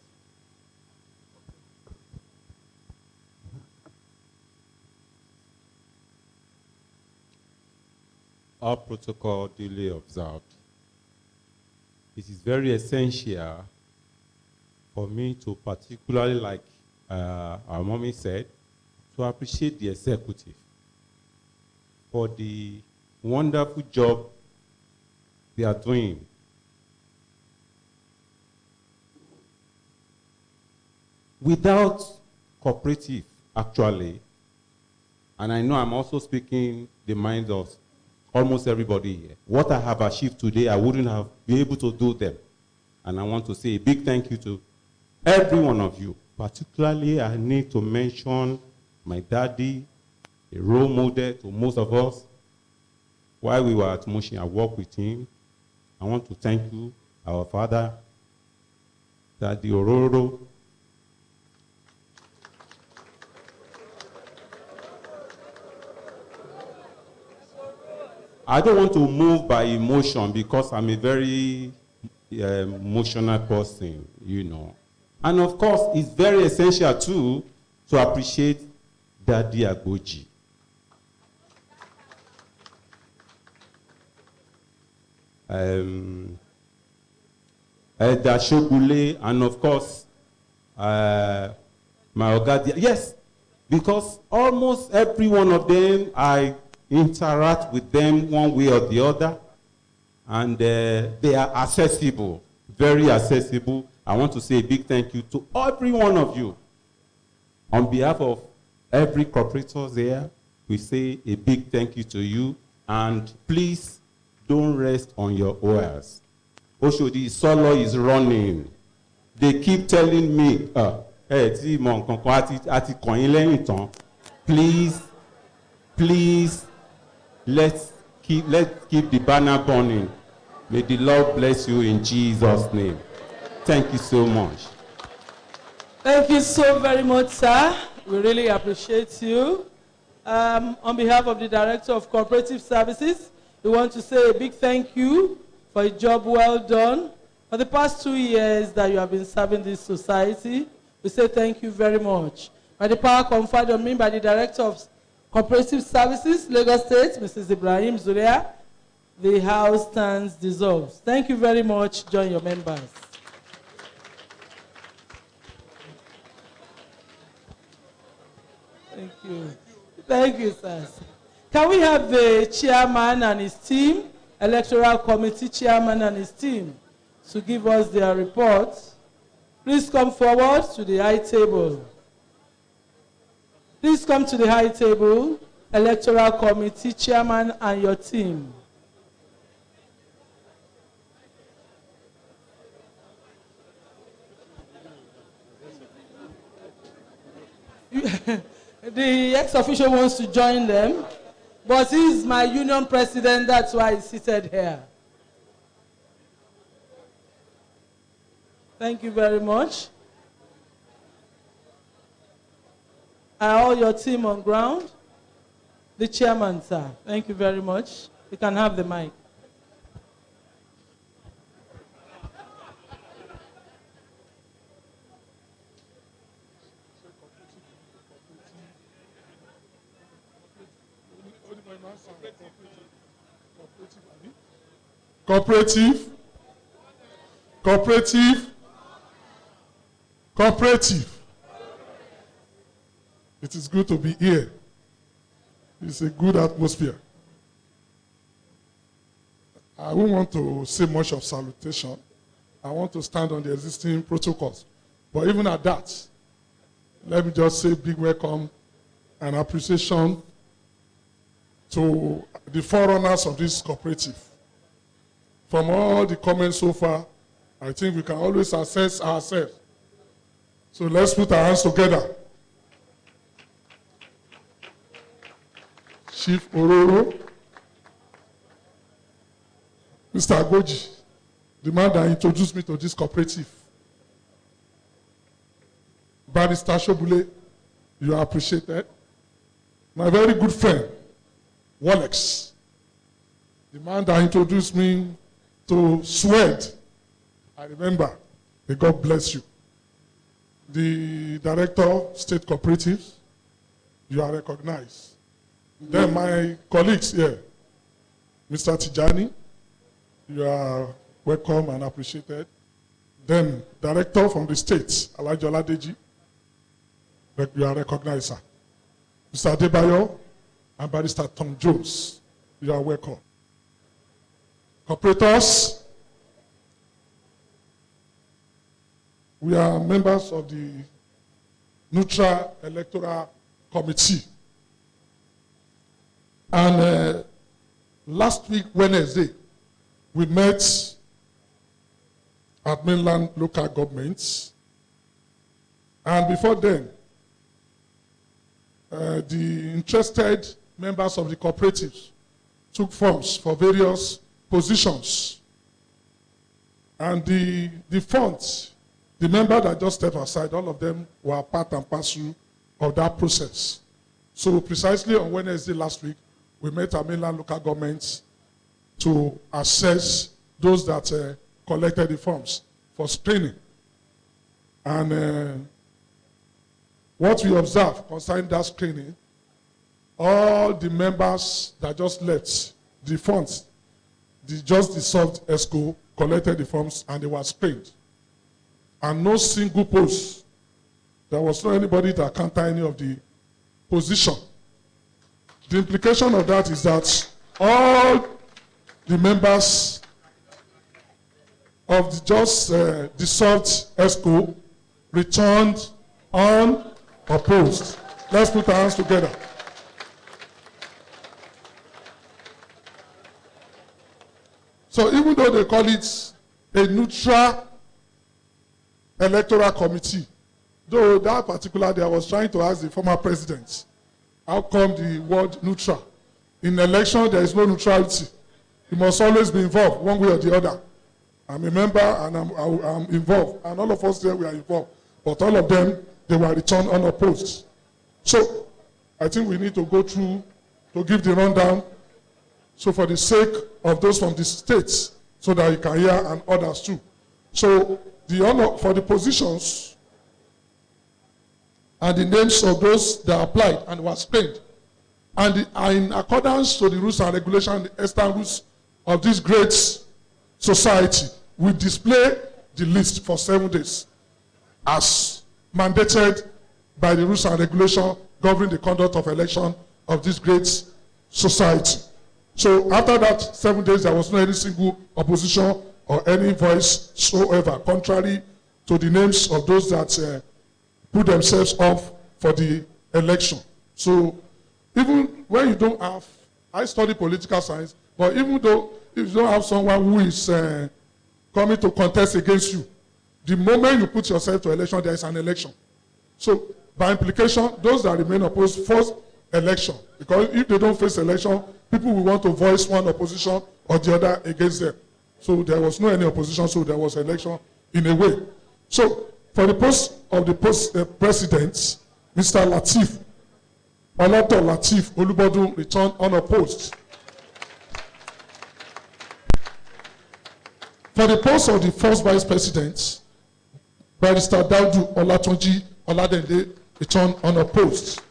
Speaker 11: Our protocol duly observed. It is very essential for me to particularly, like our mommy said, to appreciate the executive for the wonderful job they are doing. Without cooperative, actually, and I know I'm also speaking the mind of almost everybody here, what I have achieved today, I wouldn't have been able to do them. And I want to say a big thank you to every one of you. Particularly, I need to mention my daddy, a role model to most of us. While we were at Motion, I worked with him. I want to thank you, our father, Daddy Ororo. I don't want to move by emotion because I'm a very emotional person, you know. And of course, it's very essential too to appreciate Daddy Agboji. Elder Shogule, and of course, my Oga. Yes, because almost every one of them, I interact with them one way or the other, and they are accessible, very accessible. I want to say a big thank you to every one of you. On behalf of every corporator there, we say a big thank you to you, and please don't rest on your oars. Oshodi Solo is running. They keep telling me, please, let's keep the banner burning. May the Lord bless you in Jesus' name. Thank you so much.
Speaker 10: Thank you so very much, sir. We really appreciate you. On behalf of the Director of Cooperative Services, we want to say a big thank you for a job well done. For the past 2 years that you have been serving this society, we say thank you very much. By the power conferred on me by the Director of Cooperative Services, Lagos State, Mrs. Ibrahim Zulia, the House stands dissolved. Thank you very much. Join your members. Thank you. Thank you, sir. Can we have the chairman and his team, electoral committee chairman and his team, to give us their report? Please come forward to the high table. Please come to the high table, electoral committee chairman and your team. The ex-official wants to join them, but he's my union president, that's why he's seated here. Thank you very much. Are all your team on ground? The chairman, sir. Thank you very much. You can have the mic.
Speaker 12: Cooperative. It is good to be here. It's a good atmosphere. I don't want to say much of salutation. I want to stand on the existing protocols. But even at that, let me just say big welcome and appreciation to the forerunners of this cooperative. From all the comments so far, I think we can always assess ourselves. So let's put our hands together. Chief Ororo, Mr. Agoji, the man that introduced me to this cooperative. Barrister Shobule, you are appreciated. My very good friend, Wallex, the man that introduced me to SWED. I remember. May God bless you. The Director, State Cooperatives, you are recognized. Then my colleagues here, Mr. Tijani, you are welcome and appreciated. Then Director from the State, Alhaji Oladeji, you are recognized, sir. Mr. Adebayo and Barrister Tom Jones, you are welcome. Cooperators, we are members of the Neutral Electoral Committee. And last week, Wednesday, we met at mainland local governments. And before then, the interested members of the cooperatives took forms for various positions. And the funds, the member that just stepped aside, all of them were part and parcel of that process. So precisely on Wednesday last week, we met our mainland local governments to assess those that collected the forms for screening. And what we observed concerning that screening, all the members that just left the funds, the just dissolved ESCO collected the forms and they were screened. And no single post. There was not anybody that counted any of the position. The implication of that is that all the members of the just dissolved ESCO returned Opposed? Let's put our hands together. So even though they call it a neutral electoral committee, though that particular day I was trying to ask the former president, how come the word neutral? In election, there is no neutrality. You must always be involved one way or the other. I'm a member and I'm involved, and all of us there, we are involved. But all of them, they were returned unopposed. So I think we need to go through to give the rundown. So for the sake of those from the states, so that you can hear and others too. So the honor for the positions and the names of those that applied and were screened, and are in accordance to the rules and regulations, the extant rules of this great society, we display the list for 7 days as mandated by the rules and regulations governing the conduct of election of this great society. So after that 7 days, there was no any single opposition or any voice soever, contrary to the names of those that put themselves off for the election. So even when you don't have, I study political science, but even though if you don't have someone who is coming to contest against you, the moment you put yourself to election, there is an election. So by implication, those that remain opposed first election, because if they don't face election, people will want to voice one opposition or the other against them. So there was no any opposition, so there was election in a way. So for the post of the president, Mr. Lateef, Olato Lateef Olubodun returned unopposed. For the post of the first vice president, Barrister Daudu Olatunji Oladende returned unopposed.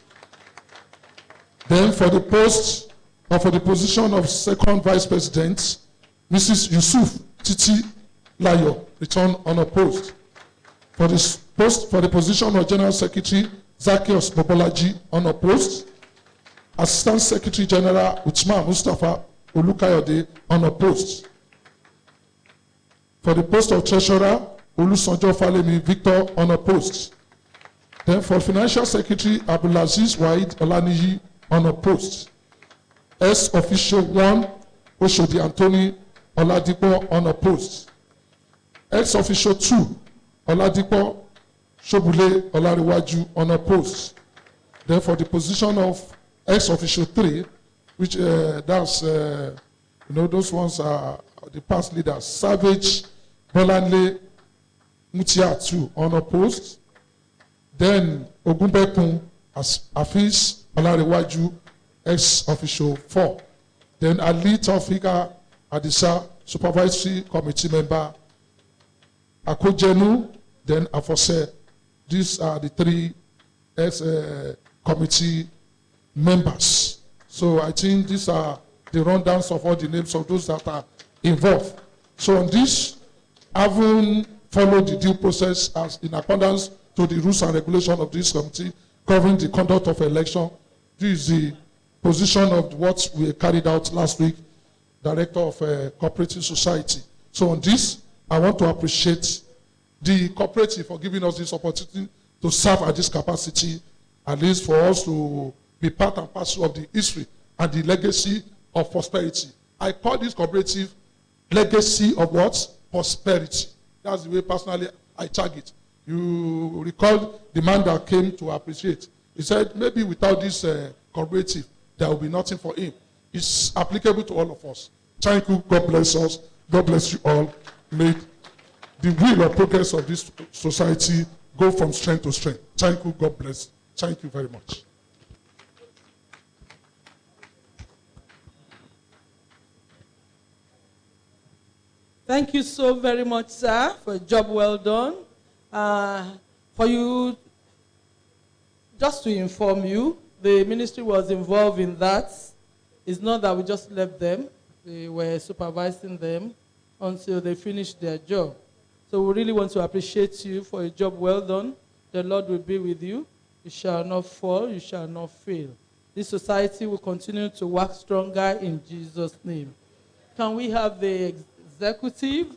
Speaker 12: Then for the post or for the position of second vice president, Mrs. Yusuf Titi Layo returned unopposed. For the post for the position of general secretary, Zacchaeus Bobolaji unopposed. Assistant Secretary General Uchma Mustafa Olukayode unopposed. For the post of treasurer, Olusanjo Falemi Victor unopposed. Then for financial secretary, Abdulaziz Waid Olaniyi unopposed. S official 1, Oshodi Anthony Oladipo unopposed. Ex official 2, Oladipo Shobule Olariwaju unopposed. Then for the position of ex official 3, which that's those ones are the past leaders, Savage Bolanle Mutiatu unopposed. Then Ogunbekun Afis Olariwaju ex official 4. Then Ali Taufika Adisa supervisory committee member, Akojenu, then Afose. These are the 3 ex committee members. So I think these are the rundowns of all the names of those that are involved. So on this, having followed the due process as in accordance to the rules and regulations of this committee governing the conduct of election, this is the position of what we carried out last week, Director of Cooperative Society. So on this, I want to appreciate the cooperative for giving us this opportunity to serve at this capacity, at least for us to be part and parcel of the history and the legacy of prosperity. I call this cooperative legacy of what? Prosperity. That's the way personally I tag it. You recall the man that came to appreciate. He said maybe without this cooperative, there will be nothing for him. It's applicable to all of us. Thank you. God bless us. God bless you all. May the will or progress of this society go from strength to strength. Thank you. God bless. Thank you very much.
Speaker 10: Thank you so very much, sir, for a job well done. For you, just to inform you, the ministry was involved in that. It's not that we just left them. We were supervising them until they finished their job. So we really want to appreciate you for a job well done. The Lord will be with you. You shall not fall. You shall not fail. This society will continue to work stronger in Jesus' name. Can we have the executive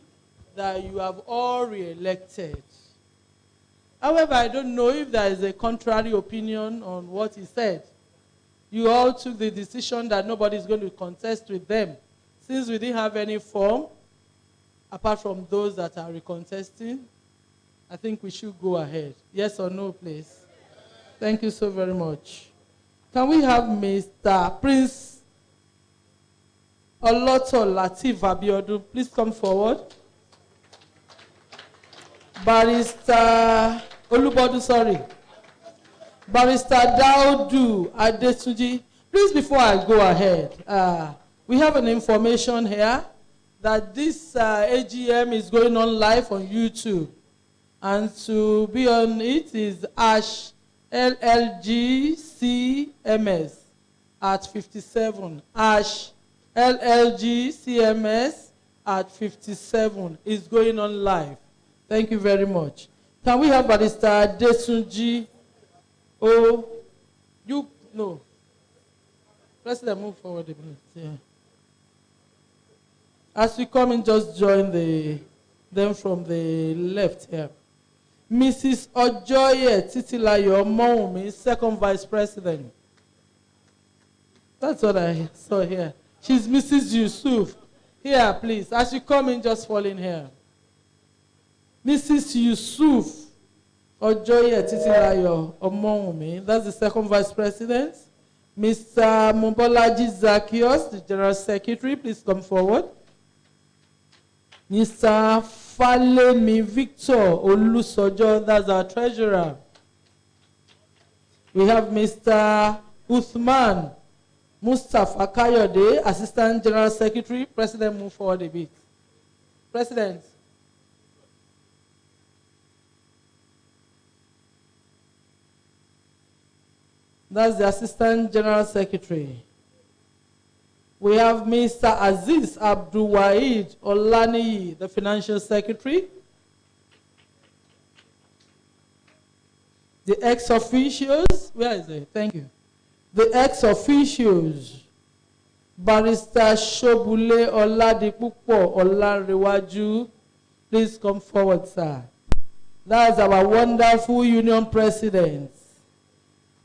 Speaker 10: that you have all re-elected? However, I don't know if there is a contrary opinion on what he said. You all took the decision that nobody is going to contest with them. Since we didn't have any form, apart from those that are recontesting, I think we should go ahead. Yes or no, please? Thank you so very much. Can we have Mr. Prince Oloto Latif Abiodun, please come forward. Barrister Olubodu, sorry. Barrister Daudu Adetunji, please, before I go ahead, we have an information here that this AGM is going on live on YouTube. And to be on it is #LLGCMS at 57. #LLGCMS at 57 is going on live. Thank you very much. Can we have Barrister Desunji? Oh, you, no. President, move forward a minute. Yeah. As we come in, just join them from the left here. Mrs. Ojoye Titilayo Moumi, second vice president. That's what I saw here. She's Mrs. Yusuf. Here, please. As you come in, just fall in here. Mrs. Yusuf Ojoye Titilayo Moumi, that's the second vice president. Mr. Mobolaji Zakios, the general secretary, please come forward. Mr. Falemi Victor Olusojo, that's our treasurer. We have Mr. Uthman Mustafa Kayode, assistant general secretary. President, move forward a bit. President. That's the assistant general secretary. We have Mr. Aziz Abdul Wahid Olaniyi, the financial secretary. The ex-officials, where is it? Thank you. The ex-officials, Barrister Shobule Oladipupo Olarewaju, please come forward, sir. That's our wonderful union president.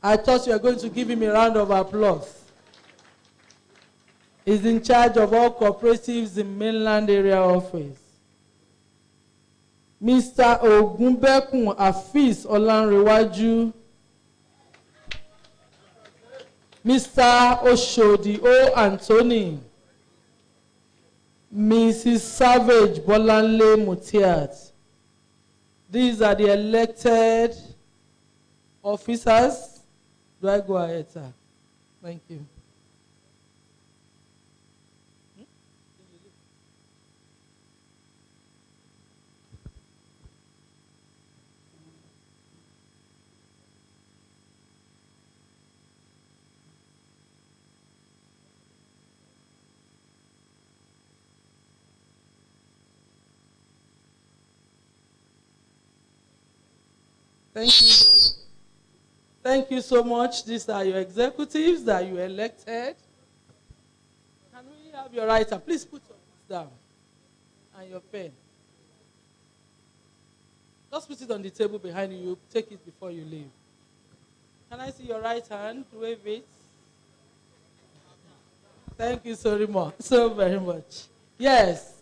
Speaker 10: I thought you were going to give him a round of applause. He's in charge of all cooperatives in mainland area office. Mr. Ogunbekun Afis Olanrewaju. Mr. Oshodi O. Anthony. Mrs. Savage Bolanle Mutiat. These are the elected officers. Do I go ahead, sir? Thank you. Thank you. Thank you so much. These are your executives that you elected. Can we have your right hand? Please put your books down and your pen. Just put it on the table behind you. You take it before you leave. Can I see your right hand? Wave it. Thank you so very much. Yes,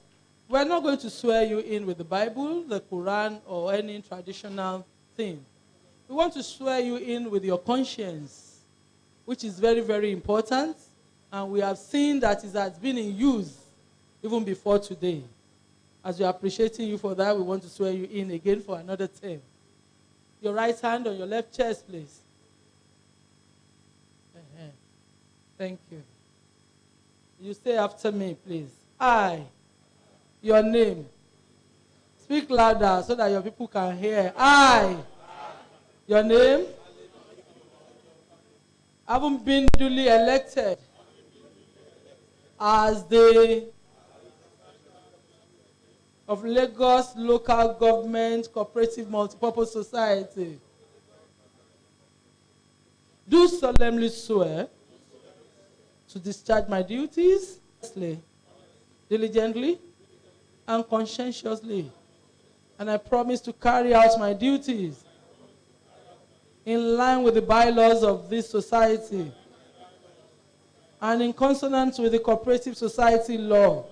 Speaker 10: we're not going to swear you in with the Bible, the Quran, or any traditional thing. We want to swear you in with your conscience, which is very, very important. And we have seen that it has been in use even before today. As we are appreciating you for that, we want to swear you in again for another term. Your right hand on your left chest, please. Thank you. You say after me, please. I, your name. Speak louder so that your people can hear. I, your name, having been duly elected as the of Lagos Local Government Cooperative Multipurpose Society, do solemnly swear to discharge my duties diligently and conscientiously, and I promise to carry out my duties in line with the bylaws of this society and in consonance with the Cooperative Society Law,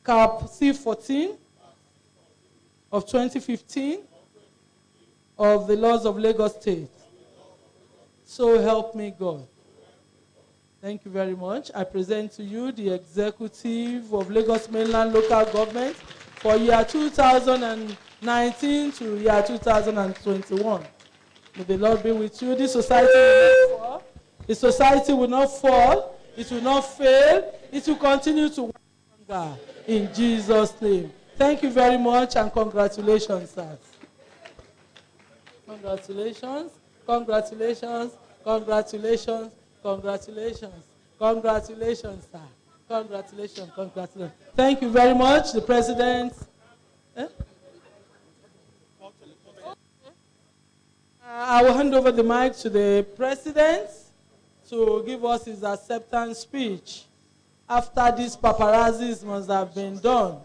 Speaker 10: Cap C14 of 2015 of the laws of Lagos State. So help me God. Thank you very much. I present to you the Executive of Lagos Mainland Local Government for year 2019 to year 2021. May the Lord be with you. This society will not fall. The society will not fall. It will not fail. It will continue to work stronger in Jesus' name. Thank you very much and congratulations, sir. Congratulations, congratulations, congratulations, congratulations, congratulations, sir. Congratulations, congratulations. Thank you very much, the President. I will hand over the mic to the President to give us his acceptance speech after these paparazzis must have been done.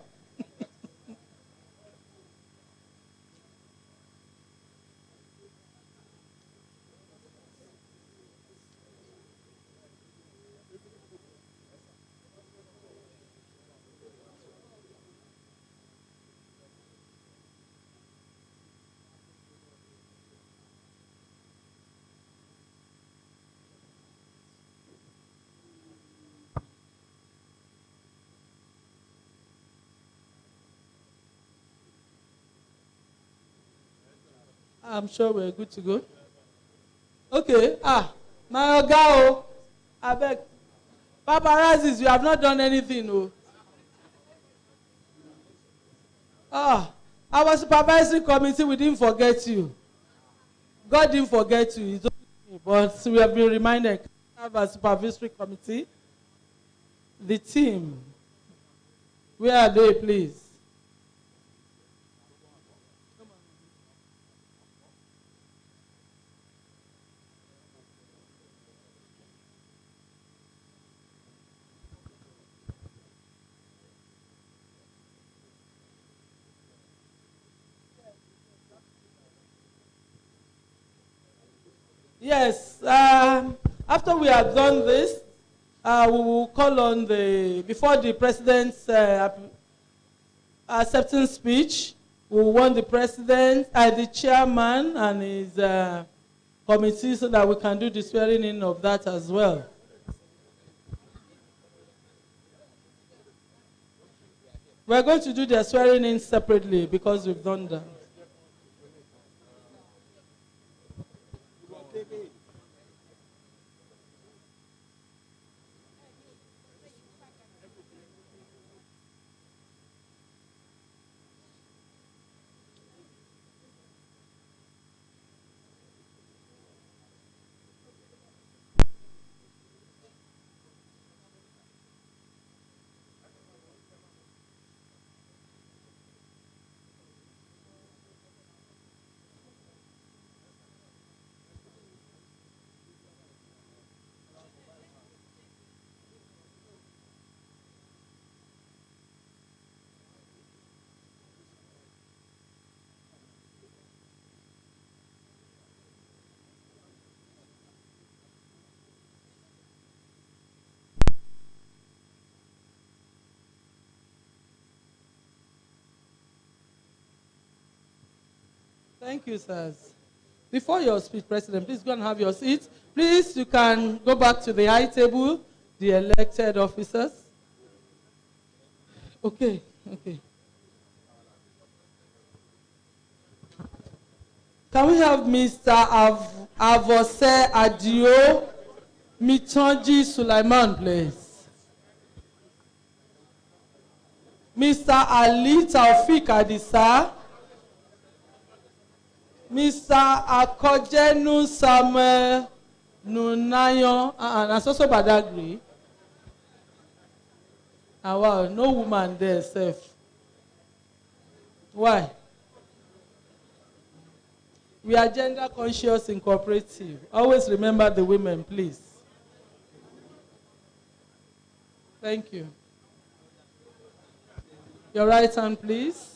Speaker 10: I'm sure we're good to go. Okay. My Oga, I beg. Paparazzis, you have not done anything, oh. Our supervisory committee, we didn't forget you. God didn't forget you. It's only me, but we have been reminded. We have a supervisory committee. The team. Where are they, please? Yes, after we have done this, we will call on before the President's acceptance speech, we want the President, the Chairman and his committee so that we can do the swearing in of that as well. We're going to do the swearing in separately because we've done that. Thank you, sirs. Before your speech, President, please go and have your seat. Please, you can go back to the high table, the elected officers. Okay. Can we have Mr. Avose Adio Mitonji Sulaiman, please? Mr. Ali Taufik Adisa. Mr. Akojenu Samuel Nunayon, and also Badagry. Wow, no woman there, safe. Why? We are gender conscious and cooperative. Always remember the women, please. Thank you. Your right hand, please.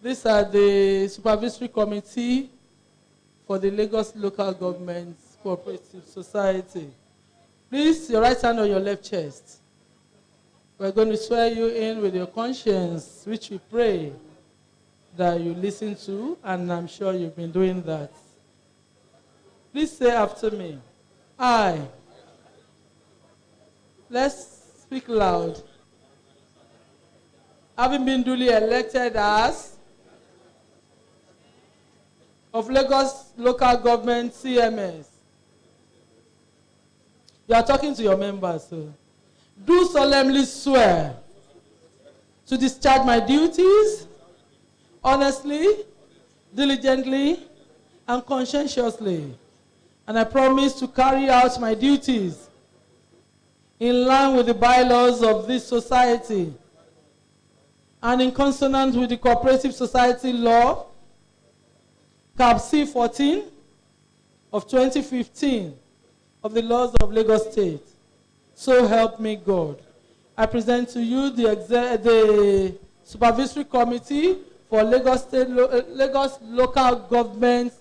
Speaker 10: These are the supervisory committee for the Lagos Local Government Cooperative Society. Please, your right hand on your left chest. We're going to swear you in with your conscience, which we pray that you listen to, and I'm sure you've been doing that. Please say after me. I. Let's speak loud. Having been duly elected as of Lagos Local Government CMS. You are talking to your members, so. Do solemnly swear to discharge my duties honestly, diligently, and conscientiously. And I promise to carry out my duties in line with the bylaws of this society and in consonance with the Cooperative Society Law, Cap C14 of 2015 of the laws of Lagos State. So help me God. I present to you the Supervisory Committee for Lagos Local Government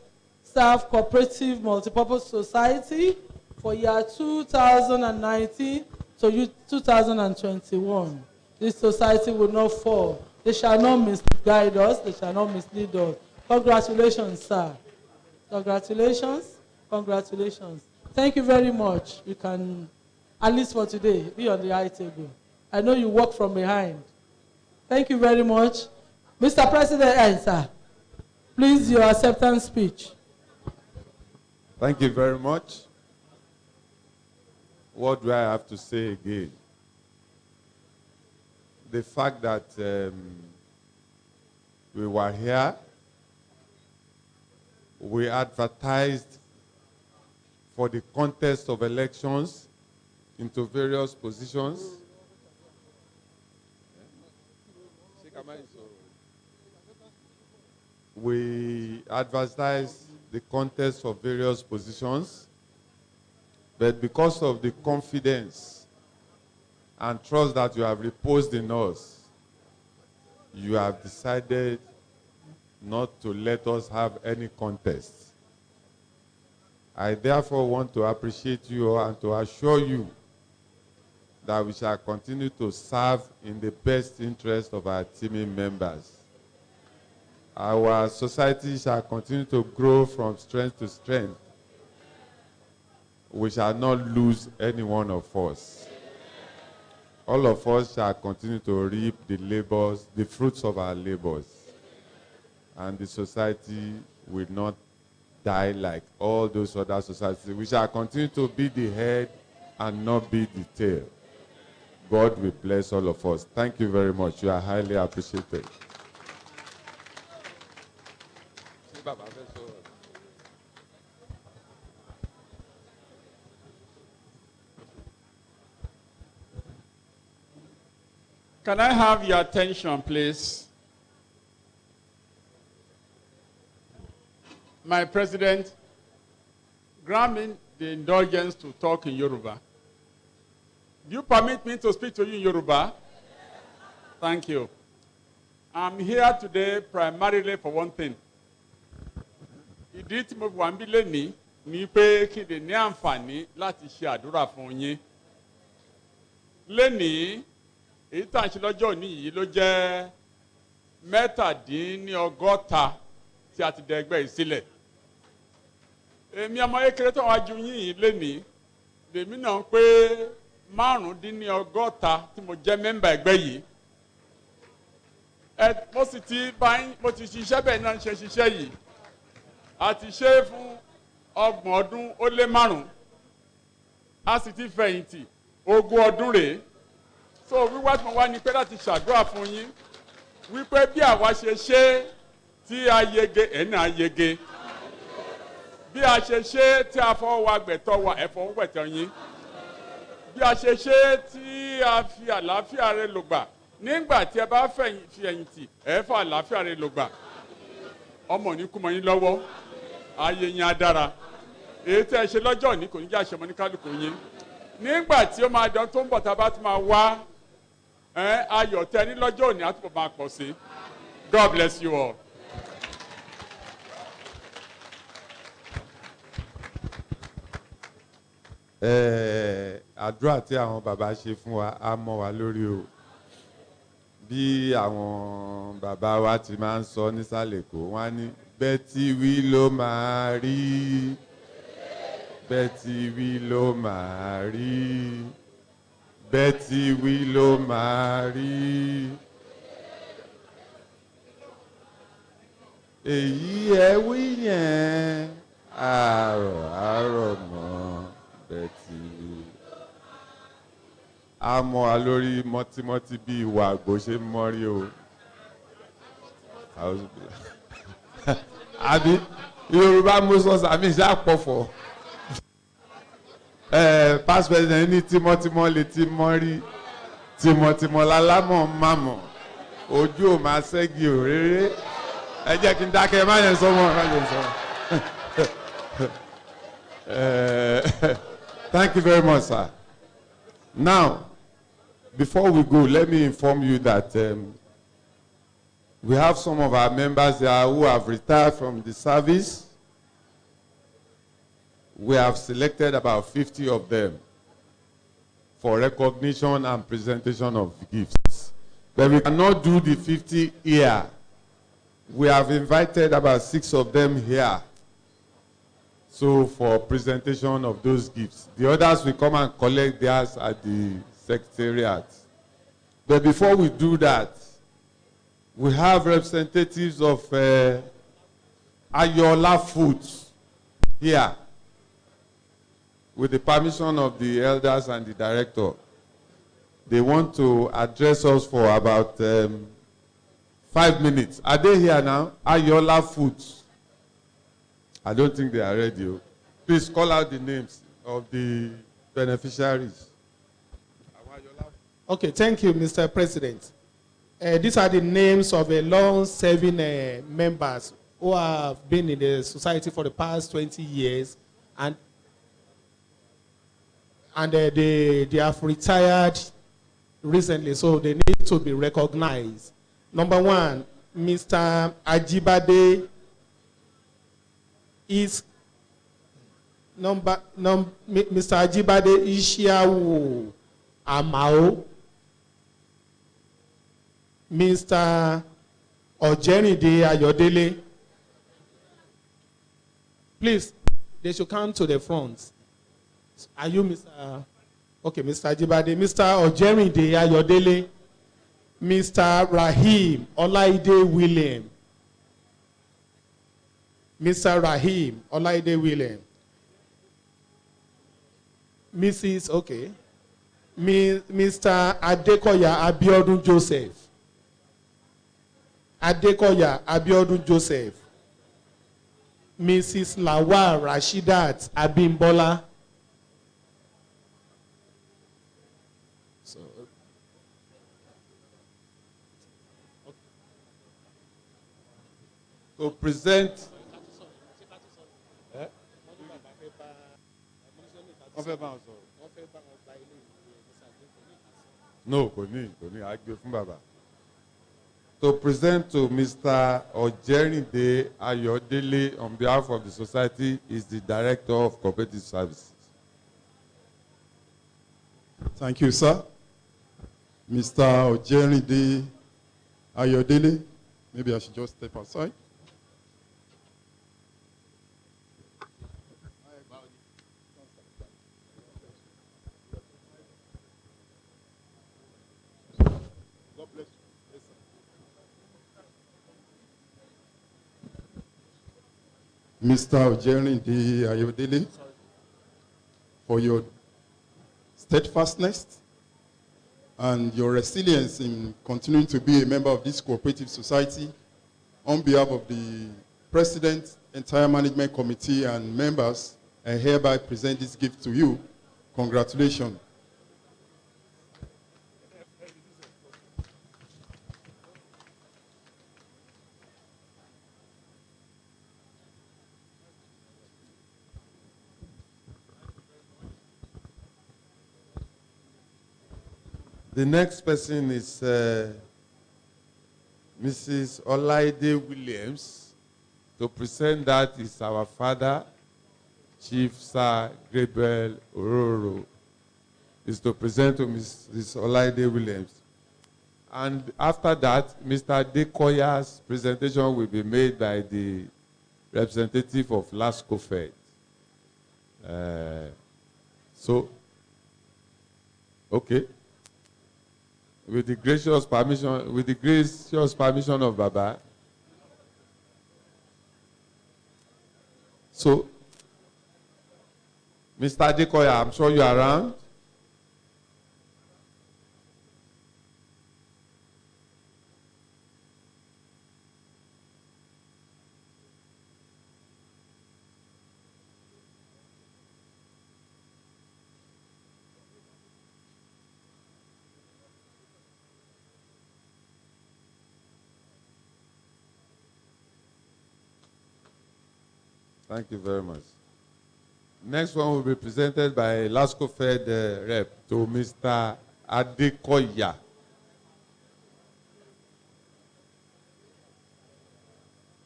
Speaker 10: Staff Cooperative Multipurpose Society for year 2019 to 2021. This society will not fall. They shall not misguide us. They shall not mislead us. Congratulations, sir. Congratulations. Congratulations. Thank you very much. You can, at least for today, be on the high table. I know you work from behind. Thank you very much. Mr. President, sir, please, your acceptance speech.
Speaker 1: Thank you very much. What do I have to say again? The fact that we were here, we advertised for the contest of elections into various positions. We advertised the contest of various positions, but because of the confidence and trust that you have reposed in us, you have decided not to let us have any contest. I therefore want to appreciate you and to assure you that we shall continue to serve in the best interest of our teaming members. Our society shall continue to grow from strength to strength. We shall not lose any one of us. All of us shall continue to reap the fruits of our labors. And the society will not die like all those other societies. We shall continue to be the head and not be the tail. God will bless all of us. Thank you very much. You are highly appreciated.
Speaker 13: Can I have your attention, please? My president, grant me the indulgence to talk in Yoruba. Do you permit me to speak to you in Yoruba? Thank you. I'm here today primarily for one thing. Ìdí tí mo wà níbí lénìí ni pé kí n lè ní àǹfààní láti ṣe àdúrà fún yín. Lénìí, èyí tá à ń ṣe lọ́jọ́ òní yìí ló jẹ́ 67 tí a ti dẹ ẹgbẹ́ yìí sílẹ̀. Èmi ọmọ kékeré tó wá ju yín yìí lénìí, lèmi náà ń pé 65 tí mo jẹ́ mẹ́mbà ẹgbẹ́ yìí. Mo ti ṣiṣẹ́ bẹ́ẹ̀ náà ń ṣe ṣiṣẹ́ yìí. A ti ṣe é fún 30 ọdún ó lé 5. A sì ti fẹ̀yìntì 20 ọdún rèé. So wíwá tí mo wá ní pé láti ṣàdúrà fún yín wípé bí àwa ṣe ṣe tí a yege ẹ̀ náà yege. Bí a ṣe ṣe tí a fọwọ́ wa gbẹ̀tọ́ wa ẹ̀ fọwọ́ gbẹ̀tọ́ yín. Bí a ṣe ṣe tí a fi àlàáfíà rẹ̀ lògbà nígbà tí ẹ bá fẹ̀yìntì ẹ̀ fọ àlàáfíà rẹ̀ lògbà. Ọmọ ní kú mọ́ yín lọ́wọ́ ayé yín á dára. Èyí tí ẹ ṣe lọ́jọ́ òní kò ní jẹ́ àṣemọ́ ní kálukú yín. Nígbà tí ó máa dán tó ń bọ̀ tá a bá tún máa wá ayọ̀ tẹ ní lọ́jọ́ òní á túbọ̀ máa pọ̀ sí. God bless you all.
Speaker 1: Àdúrà tí àwọn bàbá ṣe fún wa á mọ́ wa lórí o. Bí àwọn bàbá wa ti máa ń sọ nísàlẹ̀ Èkó, wọ́n á ní bẹ́ẹ̀ tí wí ló máa rí, bẹ́ẹ̀ tí wí ló máa rí, bẹ́ẹ̀ tí wí ló máa rí. Èyí ẹ wí yẹn àrọ̀ àrọ̀ mọ́ bẹ́ẹ̀ tí wí. A mọ́ wa lórí mọ́tímọ́tí bí ìwà àgbò ṣe ń mọ́rí o. Àbí Yorùbá Moses àmì ìṣe àpọ̀fọ̀. Past president ní tímọ́tímọ́ lè ti mọ́rí, tímọ́tímọ́ lálámọ̀ mámọ̀, ojú ò máa ṣẹ́gi òréré. Ẹ jẹ́ kí n dákẹ́ ẹ má yẹn sọ́mọ́ ẹ má yẹn sọ́mọ́. Thank you very much, sir. Now, before we go, let me inform you that we have some of our members here who have retired from the service. We have selected about 50 of them for recognition and presentation of gifts. But we cannot do the 50 here. We have invited about 6 of them here. So for presentation of those gifts. The others will come and collect theirs at the secretariat. But before we do that, we have representatives of Ayola Foods here with the permission of the elders and the director. They want to address us for about 5 minutes. Are they here now? Ayola Foods. I don't think they are ready. Please call out the names of the beneficiaries.
Speaker 2: Okay, thank you, Mr. President. These are the names of long-serving members who have been in the society for the past 20 years, and they have retired recently, so they need to be recognized. Number 1, Mr. Ajibade is Mr. Ajibade Ishiawu Amao. Mr. Ojerinde Ayodele. Please, they should come to the front. Are you Mr. Okay, Mr. Ajibade. Mr. Ojerinde Ayodele. Mr. Rahim Olaide William. Mr. Rahim Olaide William. Mrs. Okay. Mr. Adekoya Abiodun Joseph. Adekoya Abiodun Joseph. Mrs. Lawal Rashidat Abimbola.
Speaker 1: To present. No, kò ní, I gbé fún bàbá. To present to Mr. Ojerinde Ayodele on behalf of the society is the Director of Cooperative Services.
Speaker 7: Thank you, sir. Mr. Ojerinde Ayodele, maybe I should just step aside. Mr. Ojerinde Ayodele, for your steadfastness and your resilience in continuing to be a member of this cooperative society, on behalf of the President, entire management committee, and members, I hereby present this gift to you. Congratulations.
Speaker 1: The next person is Mrs. Olaide Williams. To present that is our father, Chief Sir Gabriel Ororo, is to present to Mrs. Olaide Williams. And after that, Mr. Dekoya's presentation will be made by the representative of LASCO Fed. Okay. With the gracious permission of Baba. So, Mr. Dekoya, I'm sure you are around. Thank you very much. Next one will be presented by LASCO Fed rep to Mr. Adekoya.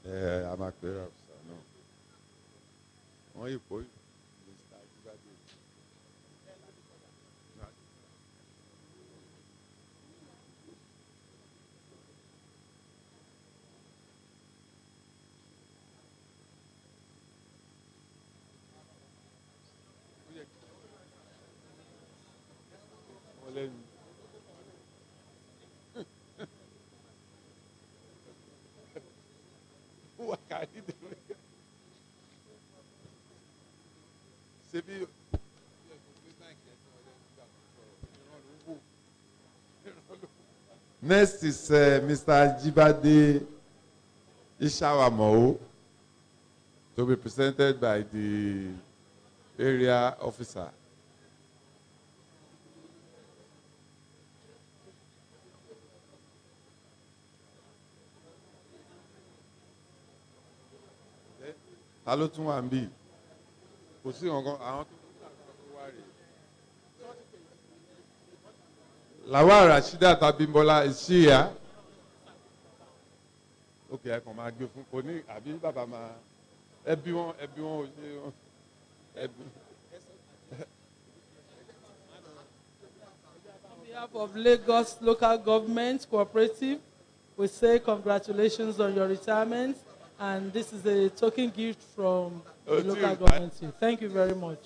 Speaker 1: I'm a clear officer, no. Why you call Next is Mr. Jibade Ishawamo, to be presented by the area officer. Hello to Wambi. Lawa Rashida Tabimbola is she here? Okay, I come and give Koni. Abi Baba ma. Everyone.
Speaker 10: On behalf of Lagos Local Government Cooperative, we say congratulations on your retirement, and this is a token gift from the local government. Thank you very much.